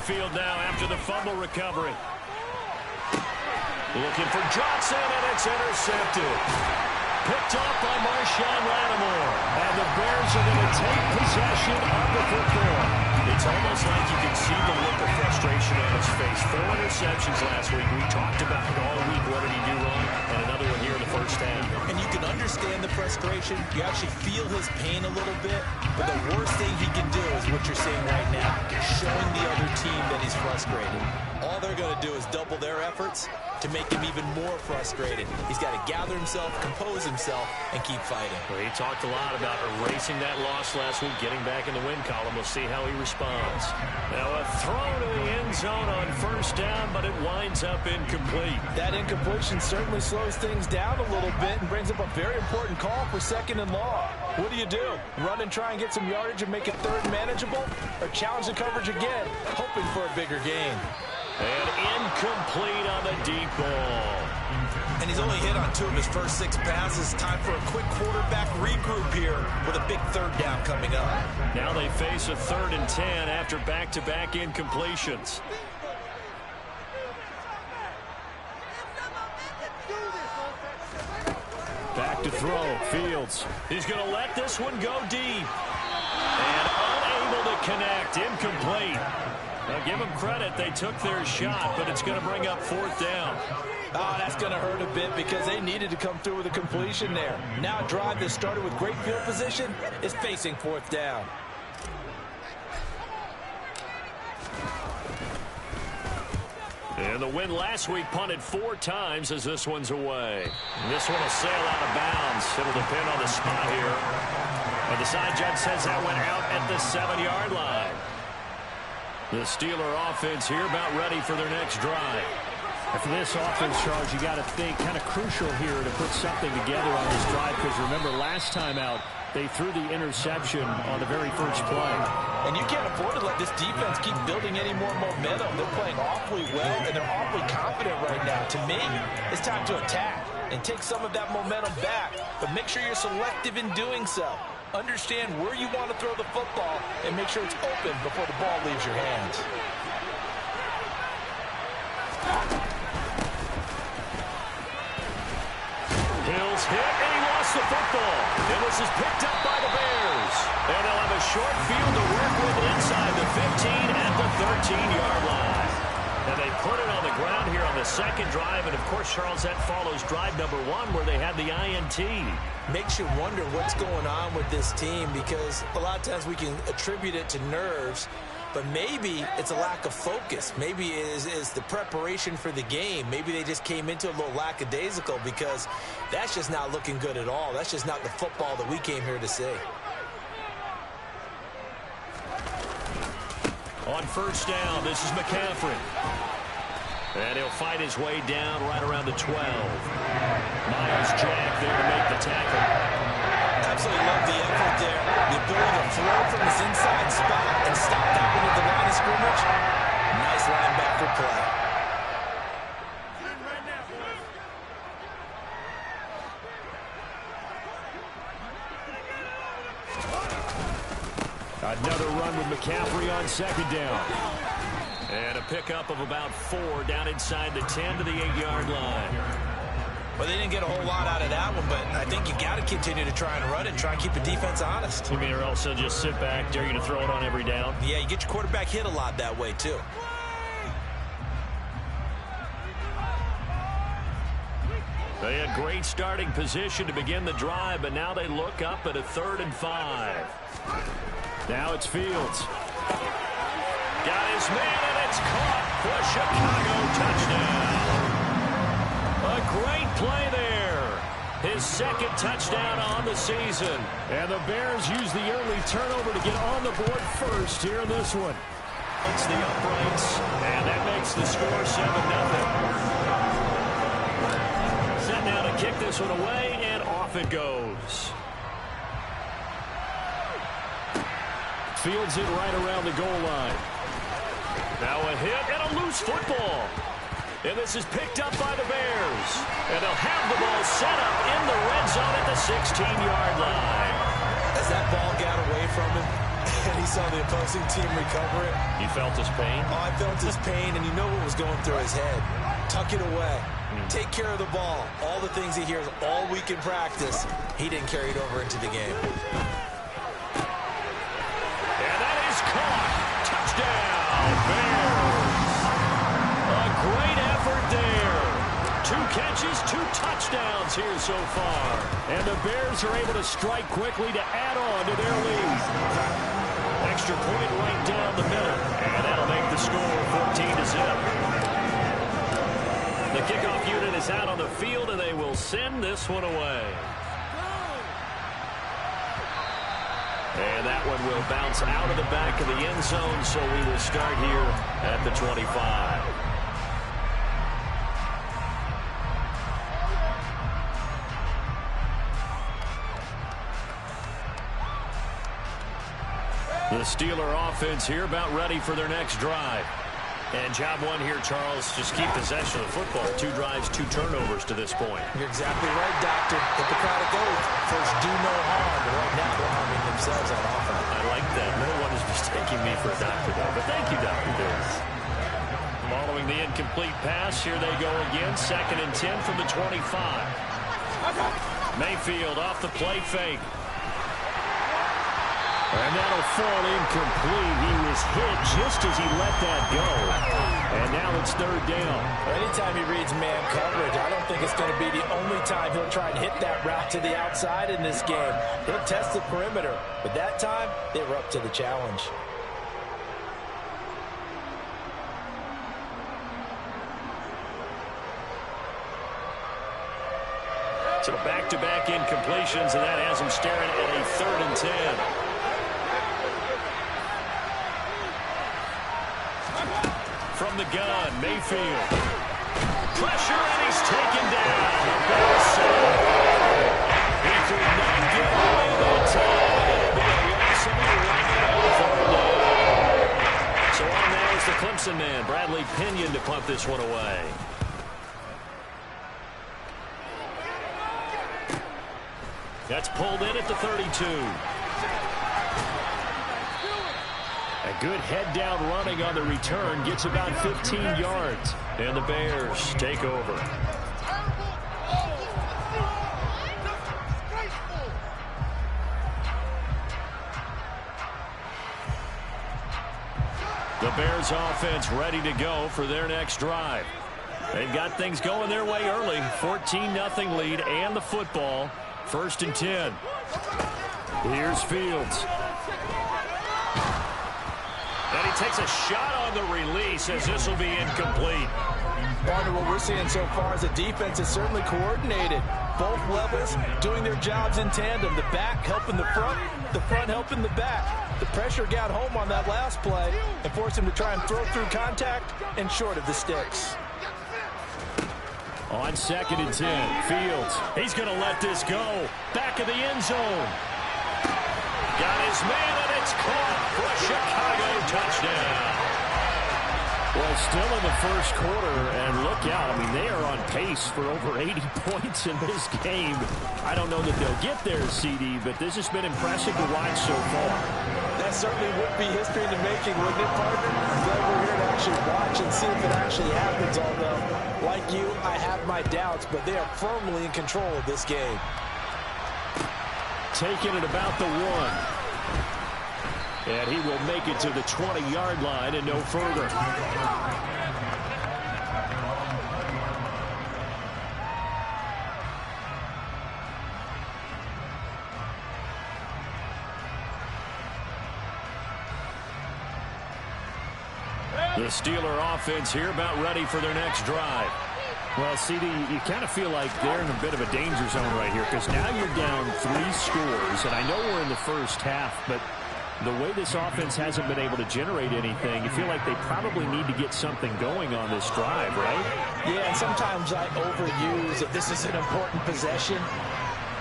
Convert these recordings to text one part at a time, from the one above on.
backfield now after the fumble recovery. Looking for Johnson, and it's intercepted. Picked off by Marshawn Lattimore. And the Bears are going to take possession of the football. It's almost like you can see the look of frustration on his face. 4 interceptions last week. We talked about it all week. What did he do wrong? And another one here in the first half. And you can understand the frustration. You actually feel his pain a little bit. But the worst thing he can do is what you're seeing right now, showing the other team that he's frustrated. All they're going to do is double their efforts to make him even more frustrated. He's got to gather himself, compose himself, and keep fighting. Well, he talked a lot about erasing that loss last week, getting back in the win column. We'll see how he responds. Now a throw to the end zone on first down, but it winds up incomplete. That incompletion certainly slows things down a little bit and brings up a very important call for 2nd and long. What do? Run and try and get some yardage and make it 3rd manageable? Or challenge the coverage again, hoping for a bigger gain? And incomplete on the deep ball. And he's only hit on 2 of his first 6 passes. Time for a quick quarterback regroup here with a big 3rd down coming up. Now they face a 3rd and 10 after back-to-back incompletions. Back to throw. Fields. He's going to let this one go deep. And unable to connect. Incomplete. Now, give them credit. They took their shot, but it's going to bring up 4th down. Oh, that's going to hurt a bit because they needed to come through with a completion there. Now a drive that started with great field position is facing 4th down. And the win last week punted 4 times as this one's away. And this one will sail out of bounds. It'll depend on the spot here. And the side judge says that went out at the 7-yard line. The Steeler offense here about ready for their next drive. And for this offense, Charles, you got to think kind of crucial here to put something together on this drive, because remember last time out they threw the interception on the very first play. And you can't afford to let this defense keep building any more momentum. They're playing awfully well, and they're awfully confident right now. To me, it's time to attack and take some of that momentum back, but make sure you're selective in doing so. Understand where you want to throw the football and make sure it's open before the ball leaves your hands. Hills hit, and he lost the football. And this is picked up by the Bears. And they'll have a short field to work with inside the 15 at the 13-yard line. And they put it on the ground here on the 2nd drive. And, of course, Charles, that follows drive number 1 where they had the INT. Makes you wonder what's going on with this team, because a lot of times we can attribute it to nerves, but maybe it's a lack of focus. Maybe it is the preparation for the game. Maybe they just came into a little lackadaisical, because that's just not looking good at all. That's just not the football that we came here to see. On first down, this is McCaffrey. And he'll fight his way down right around the 12. Miles Jack there to make the tackle. Absolutely love the effort there. The ability to throw from his inside spot and stop that one at the line of scrimmage. Nice linebacker play. Another run with McCaffrey on 2nd down. And a pickup of about 4 down inside the 10 to the 8-yard line. Well, they didn't get a whole lot out of that one, but I think you got to continue to try and run it and try and keep the defense honest. You mean, or else they'll just sit back, dare you to throw it on every down? Yeah, you get your quarterback hit a lot that way, too. They had great starting position to begin the drive, but now they look up at a 3rd and 5. Now it's Fields. Got his man, and it's caught for Chicago touchdown. A great play there. His 2nd touchdown on the season. And the Bears use the early turnover to get on the board first here in this one. It's the uprights, and that makes the score 7-0. Set now to kick this one away, and off it goes. Fields it right around the goal line. Now a hit and a loose football. And this is picked up by the Bears. And they'll have the ball set up in the red zone at the 16-yard line. As that ball got away from him, and he saw the opposing team recover it. You felt his pain? Oh, I felt his pain, and you know what was going through his head. Tuck it away. Take care of the ball. All the things he hears all week in practice, he didn't carry it over into the game. And that is caught. Touchdown, Bears. A great effort there. 2 catches, 2 touchdowns here so far. And the Bears are able to strike quickly to add on to their lead. Extra point right down the middle. And that'll make the score 14-0. The kickoff unit is out on the field, and they will send this one away. And that one will bounce out of the back of the end zone, so we will start here at the 25. The Steeler offense here about ready for their next drive. And job one here, Charles, just keep possession of the football. 2 drives, 2 turnovers to this point. You're exactly right, Doctor. Hippocratic oath. First, do no harm. But right now, they're harming themselves on offense. I like that. No one is mistaking me for a doctor, though. But thank you, Dr. Davis. Following the incomplete pass, here they go again. 2nd and 10 from the 25. Mayfield off the play fake. And that'll fall incomplete. He was hit just as he let that go. And now it's 3rd down. Anytime he reads man coverage, I don't think it's going to be the only time he'll try and hit that route to the outside in this game. He'll test the perimeter. But that time, they were up to the challenge. So back-to-back incompletions, and that has him staring at a 3rd and 10. From the gun, Mayfield. Pressure, and he's taken down. A ball sack. He could not get away that time. It'll be a loss of a run. So on now is the Clemson man, Bradley Pinion, to punt this one away. That's pulled in at the 32. A good head-down running on the return. Gets about 15 yards. And the Bears take over. The Bears offense ready to go for their next drive. They've got things going their way early. 14-0 lead and the football. 1st and 10. Here's Fields. And he takes a shot on the release as this will be incomplete. Partner, what we're seeing so far is the defense is certainly coordinated. Both levels doing their jobs in tandem. The back helping the front helping the back. The pressure got home on that last play and forced him to try and throw through contact and short of the sticks. On 2nd and 10, Fields. He's going to let this go. Back of the end zone. Got his man, and it's caught for a Chicago touchdown. Well, still in the first quarter, and look out. I mean, they are on pace for over 80 points in this game. I don't know that they'll get there, CD, but this has been impressive to watch so far. That certainly would be history in the making, wouldn't it, partner? I'm glad we're here to actually watch and see if it actually happens, although, like you, I have my doubts, but they are firmly in control of this game. Taking it about the 1. And he will make it to the 20-yard line and no further. The Steeler offense here about ready for their next drive. Well, CD, you kind of feel like they're in a bit of a danger zone right here because now you're down 3 scores, and I know we're in the first half, but the way this offense hasn't been able to generate anything, you feel like they probably need to get something going on this drive, right? Yeah, and sometimes I overuse that this is an important possession.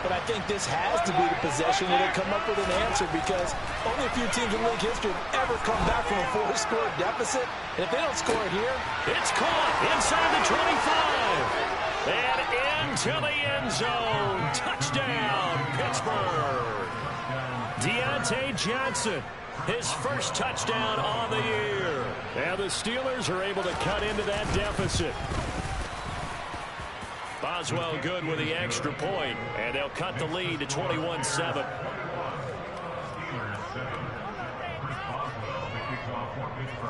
But I think this has to be the possession where they come up with an answer because only a few teams in league history have ever come back from a 4-score deficit. And if they don't score it here, it's caught inside the 25 and into the end zone. Touchdown, Pittsburgh. Deontay Johnson His first touchdown on the year. And the Steelers are able to cut into that deficit. Boswell good with the extra point, and they'll cut the lead to 21-7.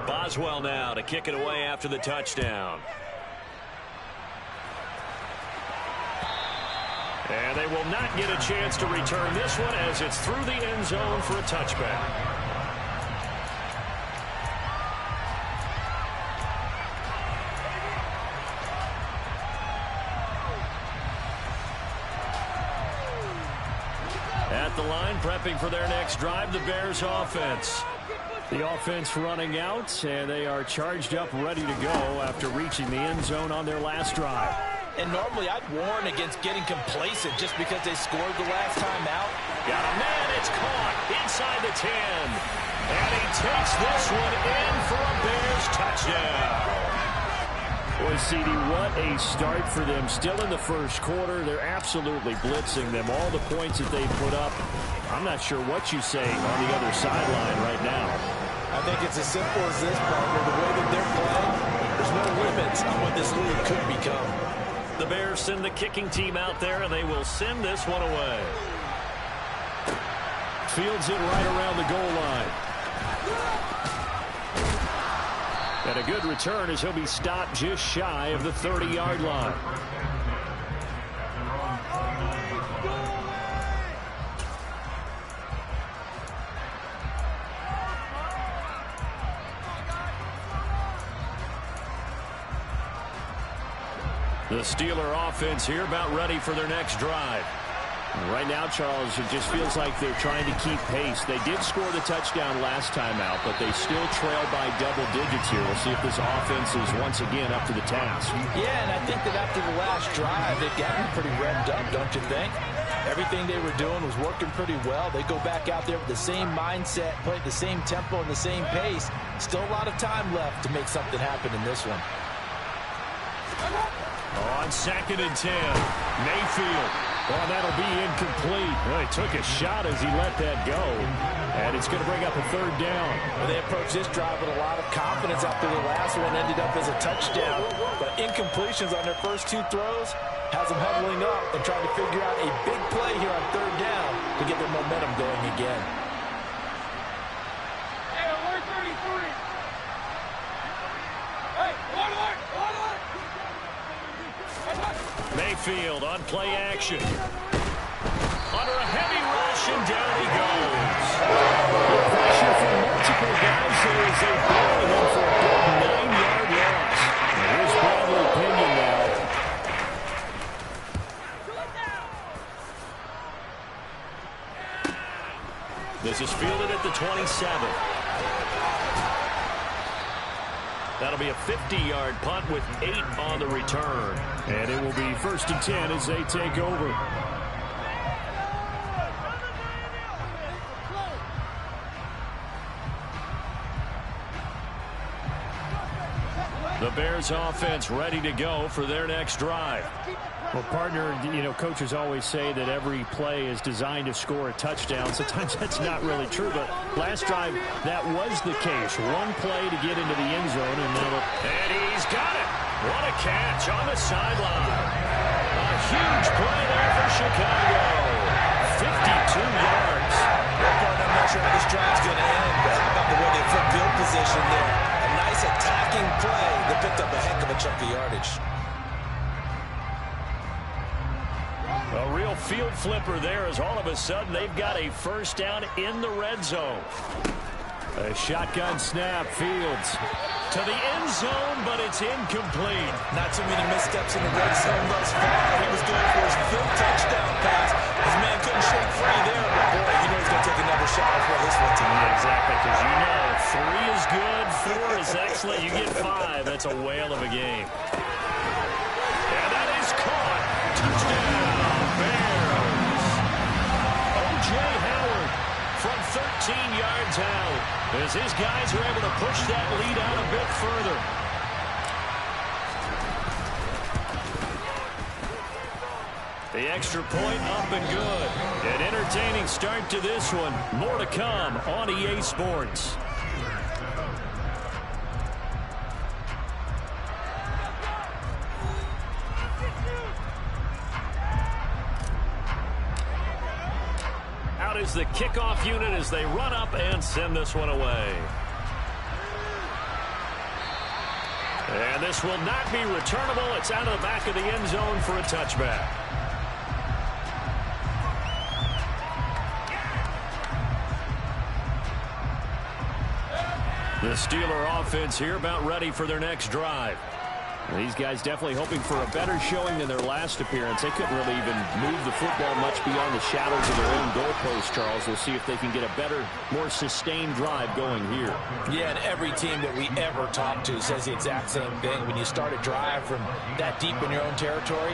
Boswell now to kick it away after the touchdown. And they will not get a chance to return this one as it's through the end zone for a touchback. At the line, prepping for their next drive, the Bears offense. The offense running out, and they are charged up, ready to go after reaching the end zone on their last drive. And normally I'd warn against getting complacent just because they scored the last time out. Got a man, it's caught inside the 10. And he takes this one in for a Bears touchdown. Boy, CD, what a start for them. Still in the first quarter, they're absolutely blitzing them. All the points that they put up, I'm not sure what you say on the other sideline right now. I think it's as simple as this, partner. The way that they're playing, there's no limits on what this league could become. The Bears send the kicking team out there, and they will send this one away. Fields it right around the goal line. And a good return as he'll be stopped just shy of the 30-yard line. The Steeler offense here about ready for their next drive. Right now, Charles, it just feels like they're trying to keep pace. They did score the touchdown last time out, but they still trail by double digits here. We'll see if this offense is once again up to the task. Yeah, and I think that after the last drive, they've gotten pretty revved up, don't you think? Everything they were doing was working pretty well. They go back out there with the same mindset, play at the same tempo and the same pace. Still a lot of time left to make something happen in this one. On 2nd and 10, Mayfield. Oh, that'll be incomplete. Well, he took a shot as he let that go. And it's going to bring up a 3rd down. Well, they approached this drive with a lot of confidence after the last one ended up as a touchdown. But incompletions on their first 2 throws has them huddling up and trying to figure out a big play here on 3rd down to get their momentum going again. Mayfield on play action. Under a heavy rush, and down he goes. Pressure from multiple guys here as they follow him for a big 9-yard loss. And here's Bradley Pinion now. This is fielded at the 27. That'll be a 50-yard punt with 8 on the return. And it will be 1st and 10 as they take over. The Bears offense ready to go for their next drive. Well, partner, you know, coaches always say that every play is designed to score a touchdown. Sometimes that's not really true, but last drive, that was the case. One play to get into the end zone, and he's got it. What a catch on the sideline. A huge play there for Chicago. 52 yards. I'm not sure how this drive's going to end, but how about the way they flip field position there? A nice attacking play that picked up a heck of a chunk of yardage. A real field flipper there as all of a sudden they've got a 1st down in the red zone. A shotgun snap, Fields to the end zone, but it's incomplete. Not too many missteps in the red zone thus far. He was going for his 5th touchdown pass. His man couldn't shake free there, but boy, you know he's going to take another shot before this one tonight. Exactly, because you know 3 is good, 4 is excellent. You get 5, that's a whale of a game. And that is caught. Touchdown. Howard from 13 yards out as his guys are able to push that lead out a bit further. The extra point up and good. An entertaining start to this one. More to come on EA Sports. Out is the kickoff unit as they run up and send this one away. And this will not be returnable. It's out of the back of the end zone for a touchback. The Steeler offense here about ready for their next drive. These guys definitely hoping for a better showing than their last appearance. They couldn't really even move the football much beyond the shadows of their own goalpost, Charles. We'll see if they can get a better, more sustained drive going here. Yeah, and every team that we ever talk to says the exact same thing. When you start a drive from that deep in your own territory,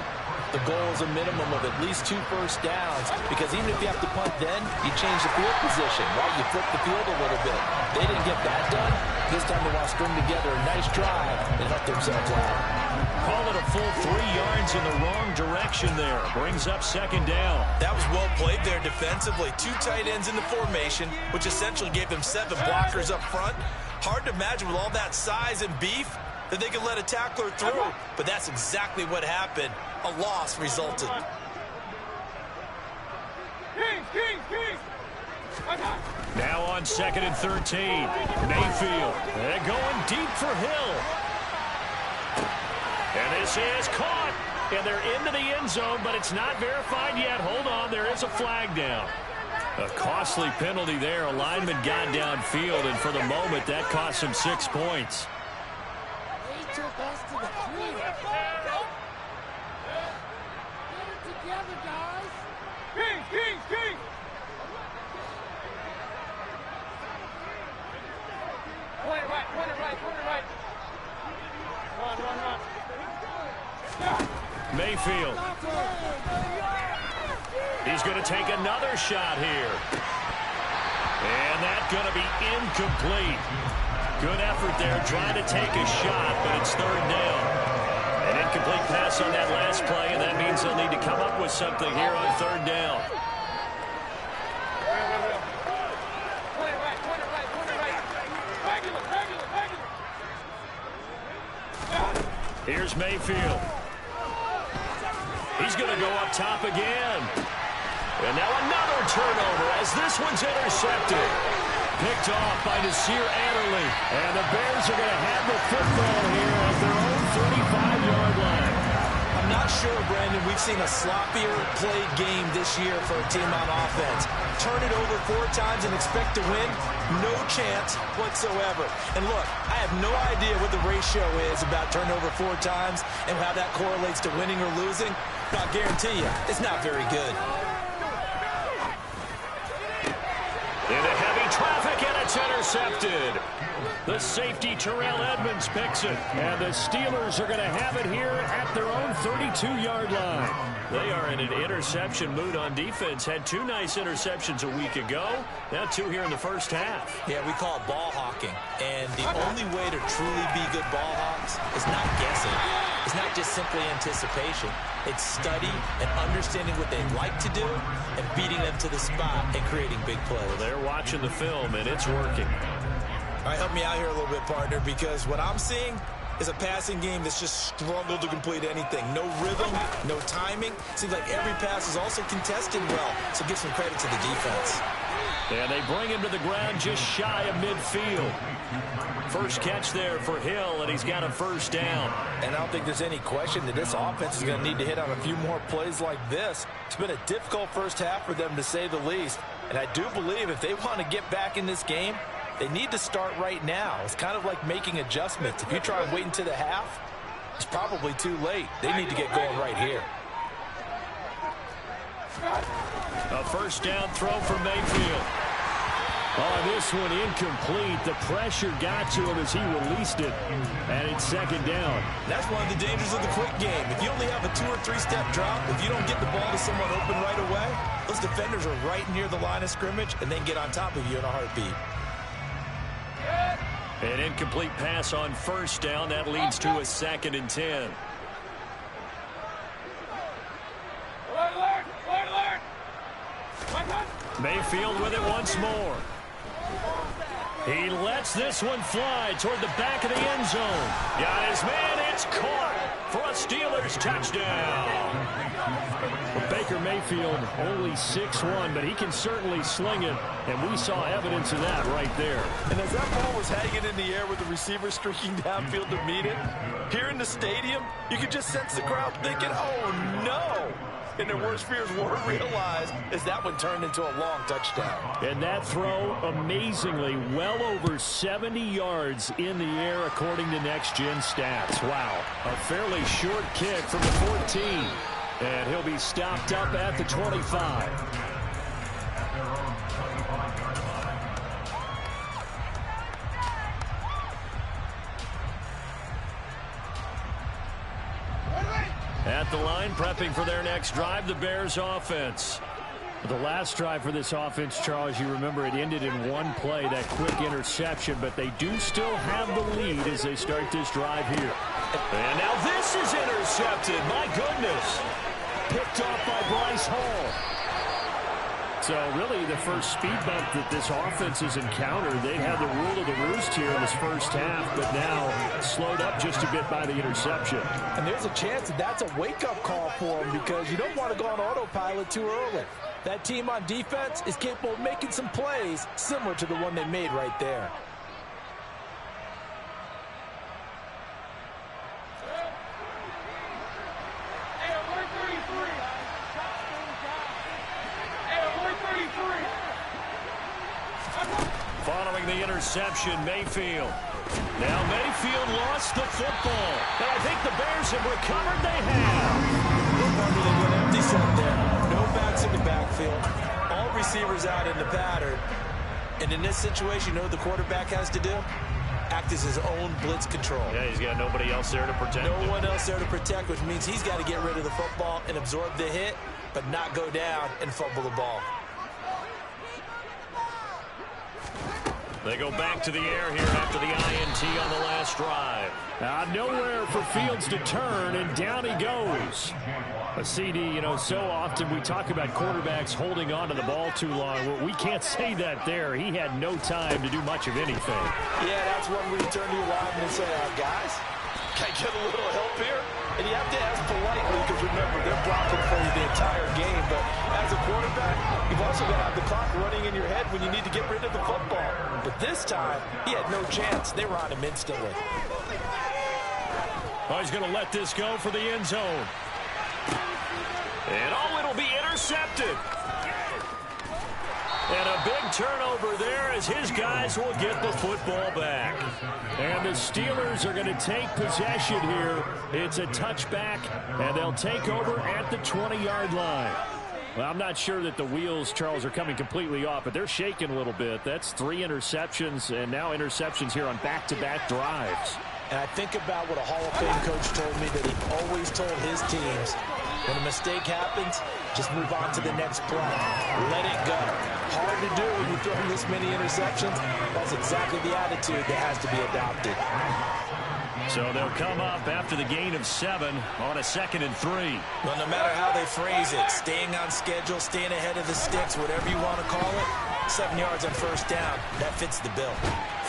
the goal is a minimum of at least 2 first downs, because even if you have to punt then, you change the field position, right? You flip the field a little bit. They didn't get that done. This time they want to string together a nice drive and help themselves out. Call it a full 3 yards in the wrong direction there. Brings up second down. That was well played there defensively. 2 tight ends in the formation, which essentially gave them 7 blockers up front. Hard to imagine with all that size and beef that they could let a tackler through, but that's exactly what happened. A loss resulted. Now on 2nd and 13. Mayfield. They're going deep for Hill. And this is caught. And they're into the end zone, but it's not verified yet. Hold on, there is a flag down. A costly penalty there. A lineman got downfield, and for the moment, that cost him 6 points. They took us to the field. Get it together, guys. King. Point it right. Run. Mayfield. He's going to take another shot here. And that's going to be incomplete. Good effort there trying to take a shot, but it's 3rd down. An incomplete pass on that last play, and that means they'll need to come up with something here on 3rd down. Here's Mayfield. He's going to go up top again. And now another turnover as this one's intercepted. Picked off by Nasir Adderley. And the Bears are going to have the football here at their own 35-yard line. I'm not sure, Brandon, we've seen a sloppier played game this year for a team on offense. Turn it over 4 times and expect to win? No chance whatsoever. And look, I have no idea what the ratio is about turnover 4 times and how that correlates to winning or losing. But I'll guarantee you, it's not very good. Into heavy traffic, and it's intercepted. The safety, Terrell Edmonds, picks it. And the Steelers are going to have it here at their own 32-yard line. They are in an interception mood on defense. Had 2 nice interceptions a week ago. Now 2 here in the first half. Yeah, we call it ball hawking. And the only way to truly be good ball hawks is not guessing. It's not just simply anticipation. It's study and understanding what they like to do and beating them to the spot and creating big plays. Well, they're watching the film, and it's working. All right, help me out here a little bit, partner, because what I'm seeing is a passing game that's just struggled to complete anything. No rhythm, no timing. Seems like every pass is also contested well, so give some credit to the defense. And they bring him to the ground just shy of midfield. First catch there for Hill, and he's got a 1st down. And I don't think there's any question that this offense is going to need to hit on a few more plays like this. It's been a difficult first half for them, to say the least. And I do believe if they want to get back in this game, they need to start right now. It's kind of like making adjustments. If you try and wait until the half, it's probably too late. They need to get going right here. A 1st down throw for Mayfield. Oh, this one incomplete. The pressure got to him as he released it. And it's 2nd down. That's one of the dangers of the quick game. If you only have a 2- or 3-step drop, if you don't get the ball to someone open right away, those defenders are right near the line of scrimmage and then get on top of you in a heartbeat. An incomplete pass on 1st down. That leads to a 2nd and 10. Mayfield with it once more. He lets this one fly toward the back of the end zone. Got his man. It's caught for a Steelers touchdown. Well, Baker Mayfield only 6'1", but he can certainly sling it, and we saw evidence of that right there. And as that ball was hanging in the air with the receiver streaking downfield to meet it, here in the stadium, you could just sense the crowd thinking, oh, no. And their worst fears weren't realized as that one turned into a long touchdown. And that throw, amazingly, well over 70 yards in the air, according to Next Gen Stats. Wow. A fairly short kick from the 14. And he'll be stopped up at the 25. At the line, prepping for their next drive, the Bears offense. The last drive for this offense, Charles, you remember it ended in one play, that quick interception, but they do still have the lead as they start this drive here. And now this is intercepted. My goodness. Picked off by Bryce Hall. So really the first speed bump that this offense has encountered. They had the rule of the roost here in this first half, but now slowed up just a bit by the interception. And there's a chance that that's a wake-up call for them because you don't want to go on autopilot too early. That team on defense is capable of making some plays similar to the one they made right there. Following the interception, Mayfield. Now Mayfield lost the football. And I think the Bears have recovered. They have. They went empty set there. No backs in the backfield. All receivers out in the pattern. And in this situation, you know what the quarterback has to do? Act as his own blitz control. Yeah, he's got nobody else there to protect him. No one else there to protect, which means he's got to get rid of the football and absorb the hit, but not go down and fumble the ball. They go back to the air here after the INT on the last drive. Nowhere for Fields to turn, and down he goes. A CD, you know, so often we talk about quarterbacks holding on to the ball too long. Well, we can't say that there. He had no time to do much of anything. Yeah, that's when we turn to your lineman and say, guys, can I get a little help here? And you have to ask politely because, remember, they're blocking for you the entire game. But as a quarterback, you've also got to have the clock running in your head when you need to get rid of the football. But this time, he had no chance. They were on him instantly. Oh, he's going to let this go for the end zone. And it'll be intercepted. And a big turnover there as his guys will get the football back. And the Steelers are going to take possession here. It's a touchback, and they'll take over at the 20-yard line. Well, I'm not sure that the wheels, Charles, are coming completely off, but they're shaking a little bit. That's 3 interceptions, and now interceptions here on back-to-back drives. And I think about what a Hall of Fame coach told me that he always told his teams, when a mistake happens, just move on to the next play. Let it go. Hard to do when you throw this many interceptions. That's exactly the attitude that has to be adopted. So they'll come up after the gain of 7 on a 2nd and 3. Well, no matter how they phrase it, staying on schedule, staying ahead of the sticks, whatever you want to call it, 7 yards on first down, that fits the bill.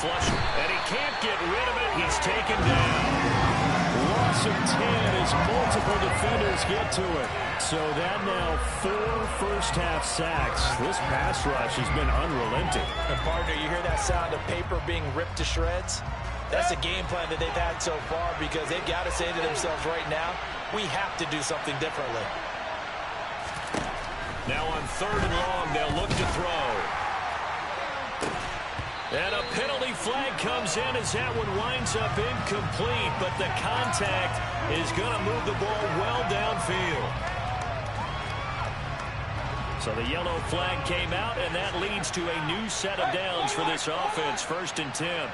Flush, and he can't get rid of it. He's taken down. Loss of 10 as multiple defenders get to it. So that now 4 first-half sacks. This pass rush has been unrelenting. And partner, you hear that sound of paper being ripped to shreds? That's a game plan that they've had so far because they've got to say to themselves right now, we have to do something differently. Now on 3rd and long, they'll look to throw. And a penalty flag comes in as that one winds up incomplete, but the contact is going to move the ball well downfield. So the yellow flag came out, and that leads to a new set of downs for this offense, 1st and 10.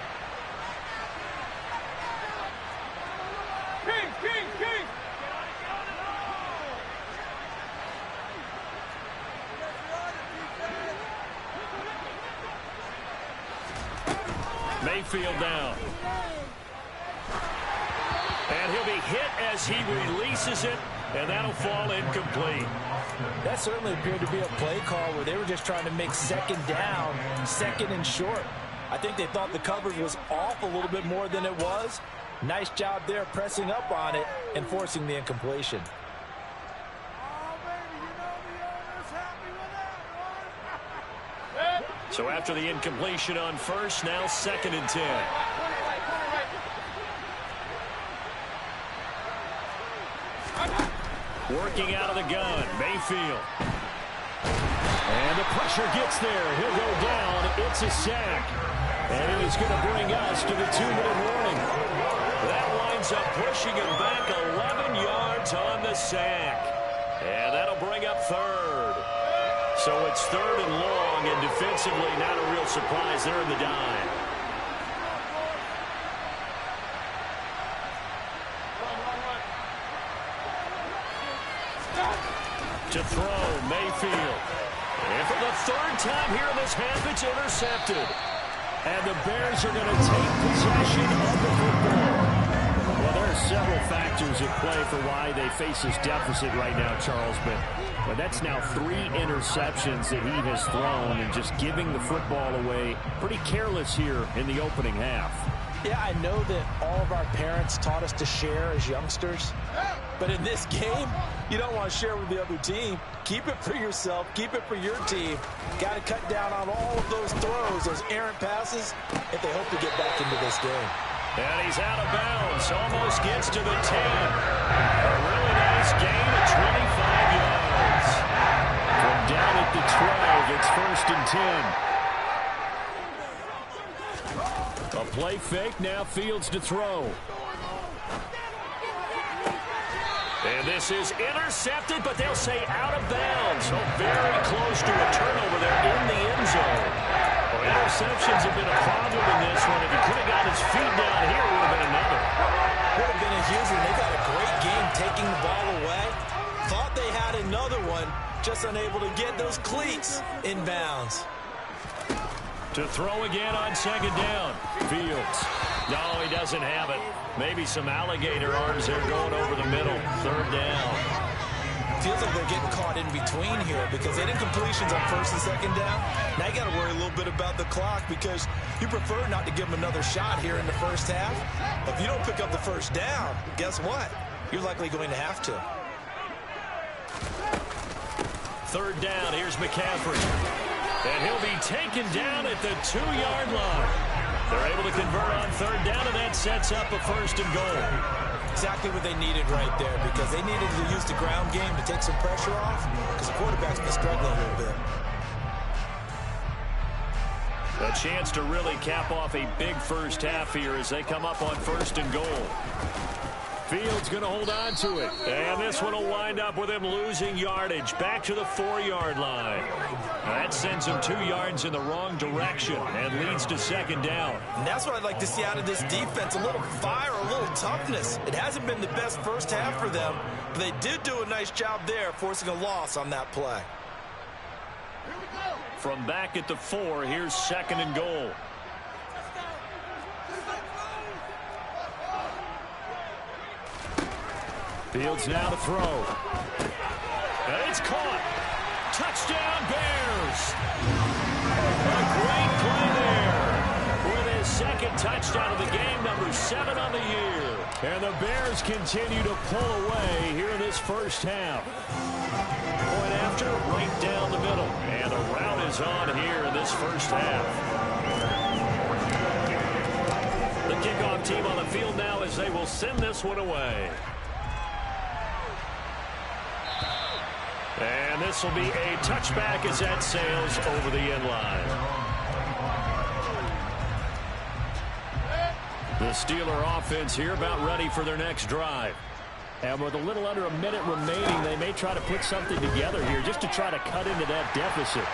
Mayfield down. And he'll be hit as he releases it and that'll fall incomplete. That certainly appeared to be a play call where they were just trying to make second down, second and short. I think they thought the coverage was off a little bit more than it was. Nice job there pressing up on it and forcing the incompletion. So after the incompletion on first, now 2nd and 10. Working out of the gun, Mayfield. And the pressure gets there. He'll go down. It's a sack. And it is going to bring us to the 2-minute warning. That winds up pushing him back 11 yards on the sack. And that'll bring up 3rd. So it's 3rd and long, and defensively not a real surprise there in the dime. To throw, Mayfield. And for the 3rd time here in this half, it's intercepted. And the Bears are going to take possession of the football. Well, there are several factors at play for why they face this deficit right now, Charles. But that's now 3 interceptions that he has thrown and just giving the football away. Pretty careless here in the opening half. Yeah, I know that all of our parents taught us to share as youngsters. But in this game, you don't want to share with the other team. Keep it for yourself. Keep it for your team. Got to cut down on all of those throws, those errant passes, if they hope to get back into this game. And he's out of bounds. Almost gets to the 10. A really nice gain of 25 yards. From down at the 12, it's 1st and 10. A play fake, now Fields to throw. And this is intercepted, but they'll say out of bounds. So very close to a turnover there in the end zone. Well, interceptions have been a problem in this one. If he could have got his feet down here, it would have been another. Would have been a huge one. They got a great game taking the ball away. Thought they had another one, just unable to get those cleats in bounds. To throw again on 2nd down. Fields. No, he doesn't have it. Maybe some alligator arms there going over the middle. 3rd down. Feels like they're getting caught in between here because they did completions on 1st and 2nd down. Now you got to worry a little bit about the clock because you prefer not to give them another shot here in the first half. If you don't pick up the 1st down, guess what? You're likely going to have to. 3rd down. Here's McCaffrey. And he'll be taken down at the 2-yard line. They're able to convert on 3rd down, and that sets up a 1st and goal. Exactly what they needed right there because they needed to use the ground game to take some pressure off because the quarterback's been struggling a little bit. A chance to really cap off a big first half here as they come up on 1st and goal. Fields going to hold on to it. And this one will wind up with him losing yardage. Back to the 4-yard line. That sends him 2 yards in the wrong direction and leads to 2nd down. And that's what I'd like to see out of this defense. A little fire, a little toughness. It hasn't been the best first half for them, but they did do a nice job there forcing a loss on that play. From back at the 4, here's 2nd and goal. Fields now to throw. And it's caught. Touchdown, Bears. A great play there. With his 2nd touchdown of the game, number 7 on the year. And the Bears continue to pull away here in this first half. Point after, right down the middle. And a rout is on here in this first half. The kickoff team on the field now as they will send this one away. And this will be a touchback as that sails over the end line. The Steeler offense here about ready for their next drive. And with a little under a minute remaining, they may try to put something together here just to try to cut into that deficit.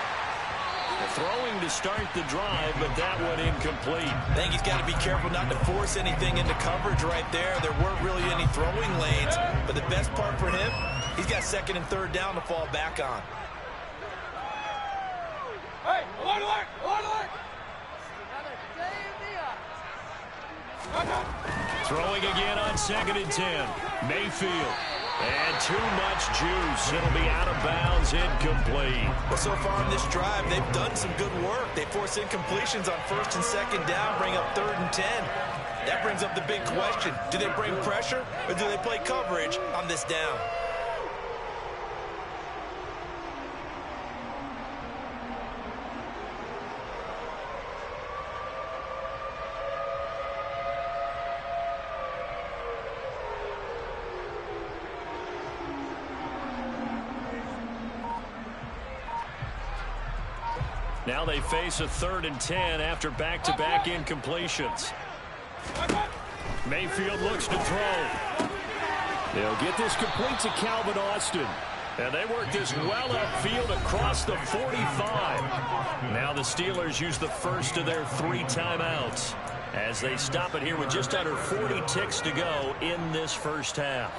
Throwing to start the drive, but that one incomplete. I think he's got to be careful not to force anything into coverage right there. There weren't really any throwing lanes, but the best part for him, he's got 2nd and 3rd down to fall back on. Hey, alert! Another day in the office. Throwing again on 2nd and 10. Mayfield. And too much juice. It'll be out of bounds, incomplete. Well, so far in this drive, they've done some good work. They force incompletions on 1st and 2nd down, bring up 3rd and 10. That brings up the big question. Do they bring pressure or do they play coverage on this down? Now they face a 3rd and 10 after back-to-back incompletions. Mayfield looks to throw. They'll get this complete to Calvin Austin. And they work this well upfield across the 45. Now the Steelers use the first of their 3 timeouts as they stop it here with just under 40 ticks to go in this first half.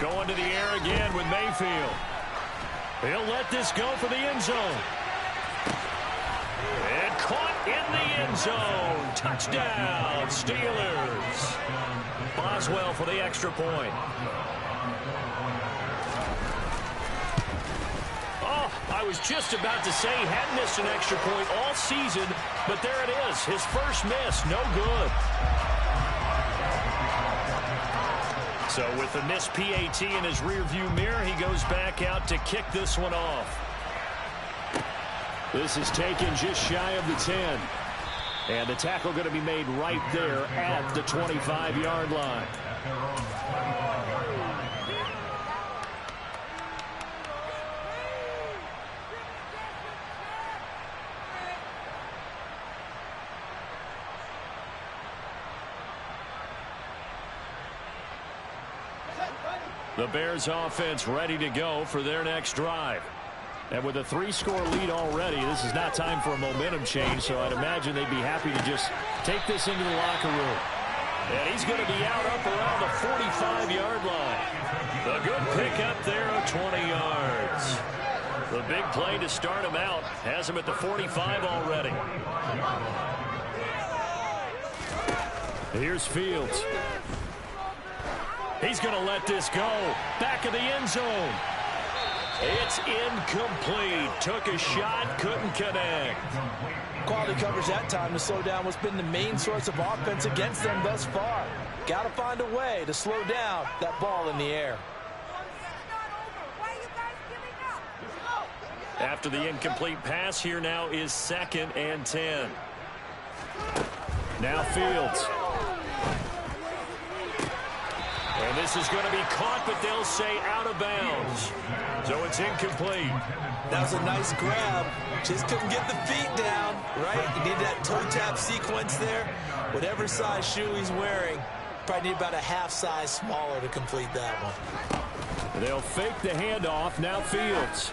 Going to the air again with Mayfield. He'll let this go for the end zone. And caught in the end zone. Touchdown, Steelers. Boswell for the extra point. Oh, I was just about to say he hadn't missed an extra point all season, but there it is. His first miss, no good. So with the missed PAT in his rearview mirror, he goes back out to kick this one off. This is taken just shy of the 10. And the tackle going to be made right there at the 25-yard line. The Bears offense ready to go for their next drive. And with a 3-score lead already, this is not time for a momentum change, so I'd imagine they'd be happy to just take this into the locker room. And he's going to be out up around the 45-yard line. The good pick up there of 20 yards. The big play to start him out has him at the 45 already. Here's Fields. He's going to let this go. Back of the end zone. It's incomplete. Took a shot, couldn't connect. Quality coverage that time to slow down what's been the main source of offense against them thus far. Got to find a way to slow down that ball in the air. After the incomplete pass, here now is 2nd and 10. Now Fields. And this is going to be caught, but they'll say out of bounds. So it's incomplete. That was a nice grab. Just couldn't get the feet down, right? You need that toe tap sequence there. Whatever size shoe he's wearing, probably need about a half size smaller to complete that one. They'll fake the handoff. Now Fields.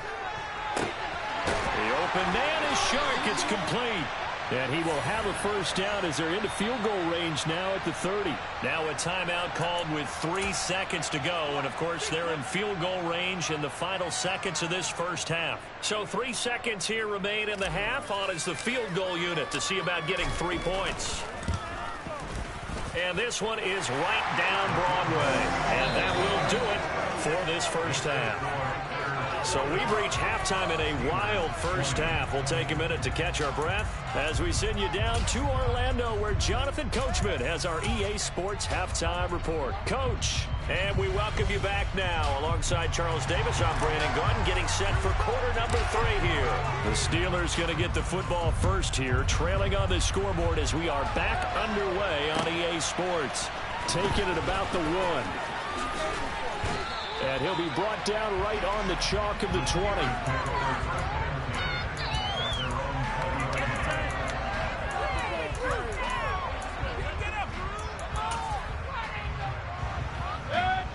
The open man is Shark. It's complete. And he will have a first down as they're into field goal range now at the 30. Now a timeout called with 3 seconds to go. And, of course, they're in field goal range in the final seconds of this first half. So 3 seconds here remain in the half. On is the field goal unit to see about getting 3 points. And this one is right down Broadway. And that will do it for this first half. So we've reached halftime in a wild first half. We'll take a minute to catch our breath as we send you down to Orlando, where Jonathan Coachman has our EA Sports Halftime Report. Coach, and we welcome you back now. Alongside Charles Davis, I'm Brandon Gordon, getting set for quarter number 3 here. The Steelers going to get the football first here, trailing on the scoreboard as we are back underway on EA Sports. Taking it about the 1. And he'll be brought down right on the chalk of the 20.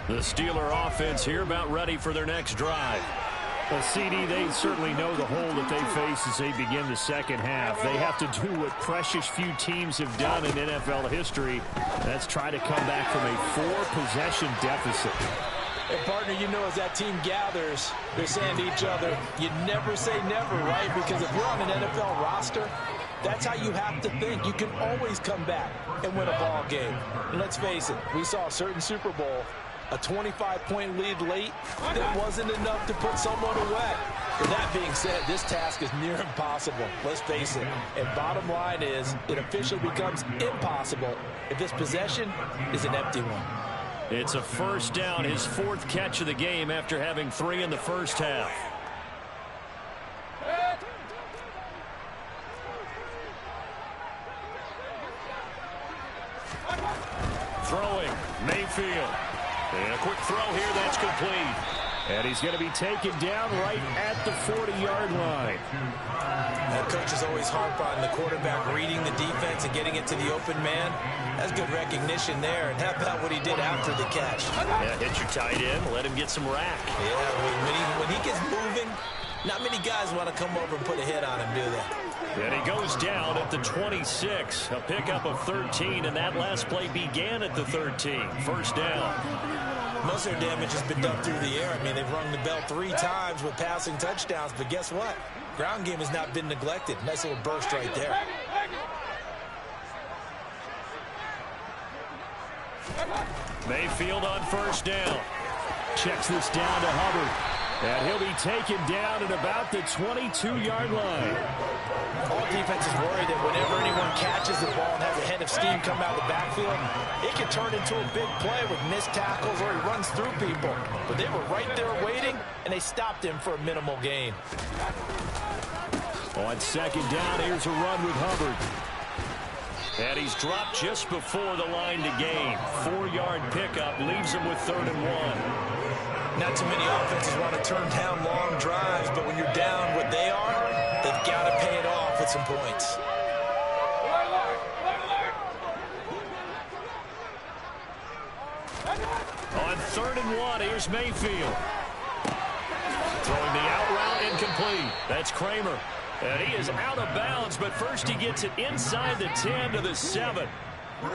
The Steeler offense here about ready for their next drive. Well, CD, they certainly know the hole that they face as they begin the second half. They have to do what precious few teams have done in NFL history. That's try to come back from a 4-possession deficit. And, partner, you know, as that team gathers, they're saying to each other, you never say never, right? Because if you're on an NFL roster, That's how you have to think. You can always come back and win a ball game. And let's face it, we saw a certain Super Bowl, a 25-point lead late, that wasn't enough to put someone away. With that being said, this task is near impossible. Let's face it. And bottom line is, it officially becomes impossible if this possession is an empty one. It's a first down, his 4th catch of the game after having 3 in the first half. Throwing, Mayfield. And a quick throw here, that's complete. And he's going to be taken down right at the 40-yard line. That coaches always harp on the quarterback reading the defense and getting it to the open man. That's good recognition there. And how about what he did after the catch? Yeah, hit your tight end, let him get some rack. Yeah, when he gets moving, not many guys want to come over and put a hit on him, do they? And he goes down at the 26. A pickup of 13, and that last play began at the 13. First down. Most of their damage has been done through the air. I mean, they've rung the bell 3 times with passing touchdowns, but guess what? Ground game has not been neglected. Nice little burst right there. Mayfield on first down. Checks this down to Hubbard. And he'll be taken down at about the 22-yard line. All defenses worry that whenever anyone catches the ball and has a head of steam come out of the backfield, it can turn into a big play with missed tackles or he runs through people. But they were right there waiting, and they stopped him for a minimal gain. On second down, here's a run with Hubbard. And he's dropped just before the line to gain. 4-yard pickup leaves him with 3rd and 1. Not too many offenses want to turn down long drives, but when you're down what they are, they've got to pay it off with some points. On 3rd and 1, here's Mayfield. Throwing the out route, incomplete. That's Kramer. And he is out of bounds, but first he gets it inside the 10 to the 7.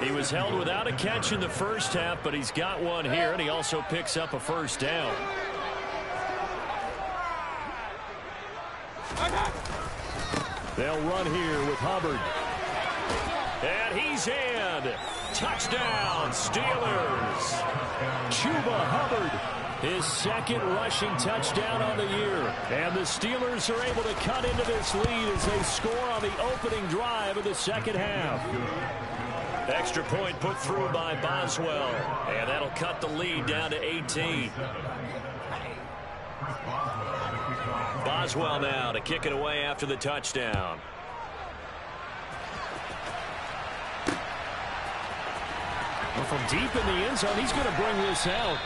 He was held without a catch in the first half, but he's got one here, and he also picks up a first down. They'll run here with Hubbard. And he's in. Touchdown, Steelers. Chuba Hubbard, his 2nd rushing touchdown on the year. And the Steelers are able to cut into this lead as they score on the opening drive of the second half. Extra point put through by Boswell. And that'll cut the lead down to 18. Boswell now to kick it away after the touchdown. Well, from deep in the end zone, he's going to bring this out.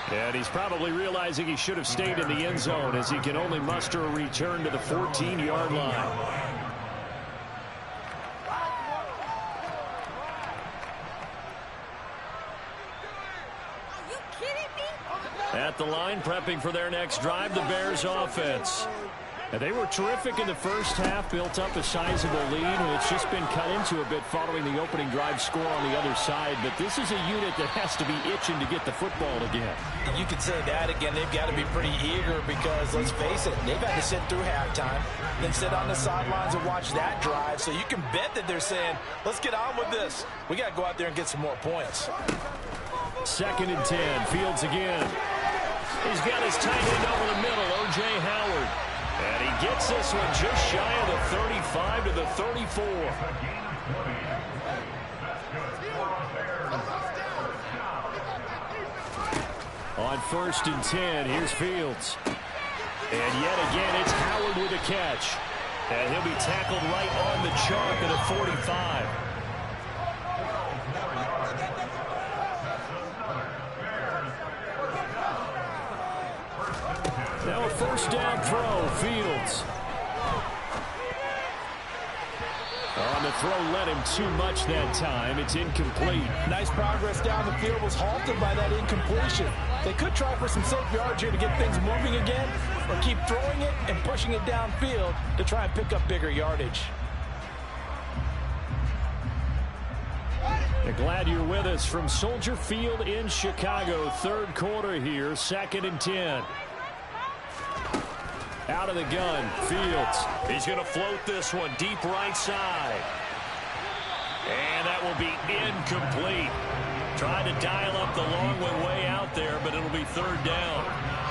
And he's probably realizing he should have stayed in the end zone as he can only muster a return to the 14-yard line. At the line, prepping for their next drive, the Bears offense. And they were terrific in the first half, built up a sizable lead, and it's just been cut into a bit following the opening drive score on the other side. But this is a unit that has to be itching to get the football again. You could say that again. They've got to be pretty eager because, let's face it, they've had to sit through halftime, then sit on the sidelines and watch that drive. So you can bet that they're saying, let's get on with this. We got to go out there and get some more points. 2nd and 10, Fields again. He's got his tight end over the middle, O.J. Howard. And he gets this one just shy of the 35 to the 34. On 1st and 10, here's Fields. And yet again, it's Howard with a catch. And he'll be tackled right on the chalk at the 45. Now a first down throw, Fields. On the throw, led him too much that time. It's incomplete. Nice progress down the field, was halted by that incompletion. They could try for some safe yards here to get things moving again, or keep throwing it and pushing it downfield to try and pick up bigger yardage. Glad you're with us from Soldier Field in Chicago. 3rd quarter here, 2nd and 10. Out of the gun, Fields. He's going to float this one deep right side. And that will be incomplete. Trying to dial up the long way out there, but it'll be third down.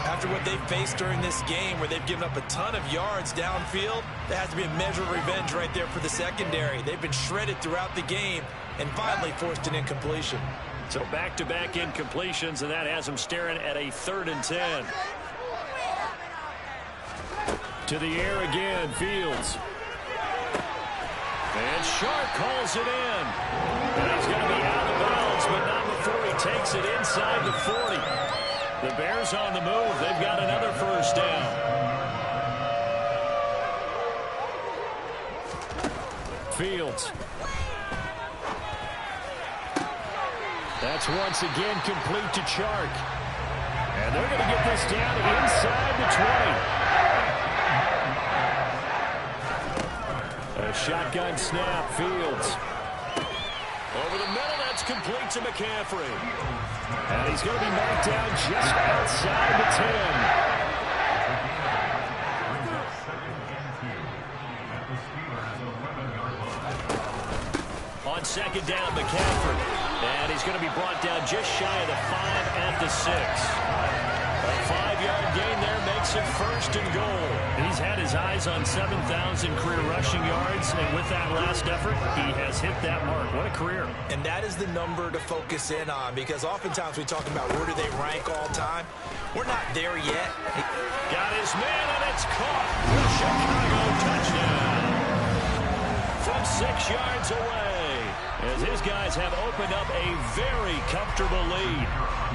After what they've faced during this game, where they've given up a ton of yards downfield, there has to be a measure of revenge right there for the secondary. They've been shredded throughout the game and finally forced an incompletion. So back-to-back incompletions, and that has them staring at a 3rd and 10. To the air again, Fields. And Sharp calls it in. And he's going to be out of bounds, but not before he takes it inside the 40. The Bears on the move. They've got another first down. Fields. That's once again complete to Chark. And they're going to get this down inside the 20. A shotgun snap, Fields. Over the middle, that's complete to McCaffrey. And he's going to be marked down just outside the 10. On second down, McCaffrey. And he's going to be brought down just shy of the 5 at the 6. A 5-yard gain there makes it 1st and goal. He's had his eyes on 7,000 career rushing yards, and with that last effort, he has hit that mark. What a career. And that is the number to focus in on, because oftentimes we talk about where do they rank all time. We're not there yet. Got his man, and it's caught. The Chicago touchdown. From 6 yards away, as his guys have opened up a very comfortable lead.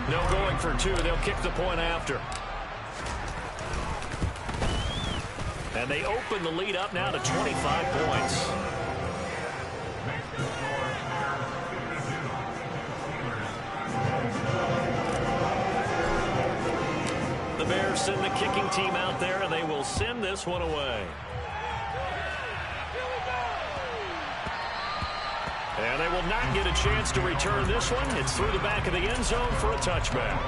No going for 2. They'll kick the point after. And they open the lead up now to 25 points. The Bears send the kicking team out there, and they will send this one away. And they will not get a chance to return this one. It's through the back of the end zone for a touchback.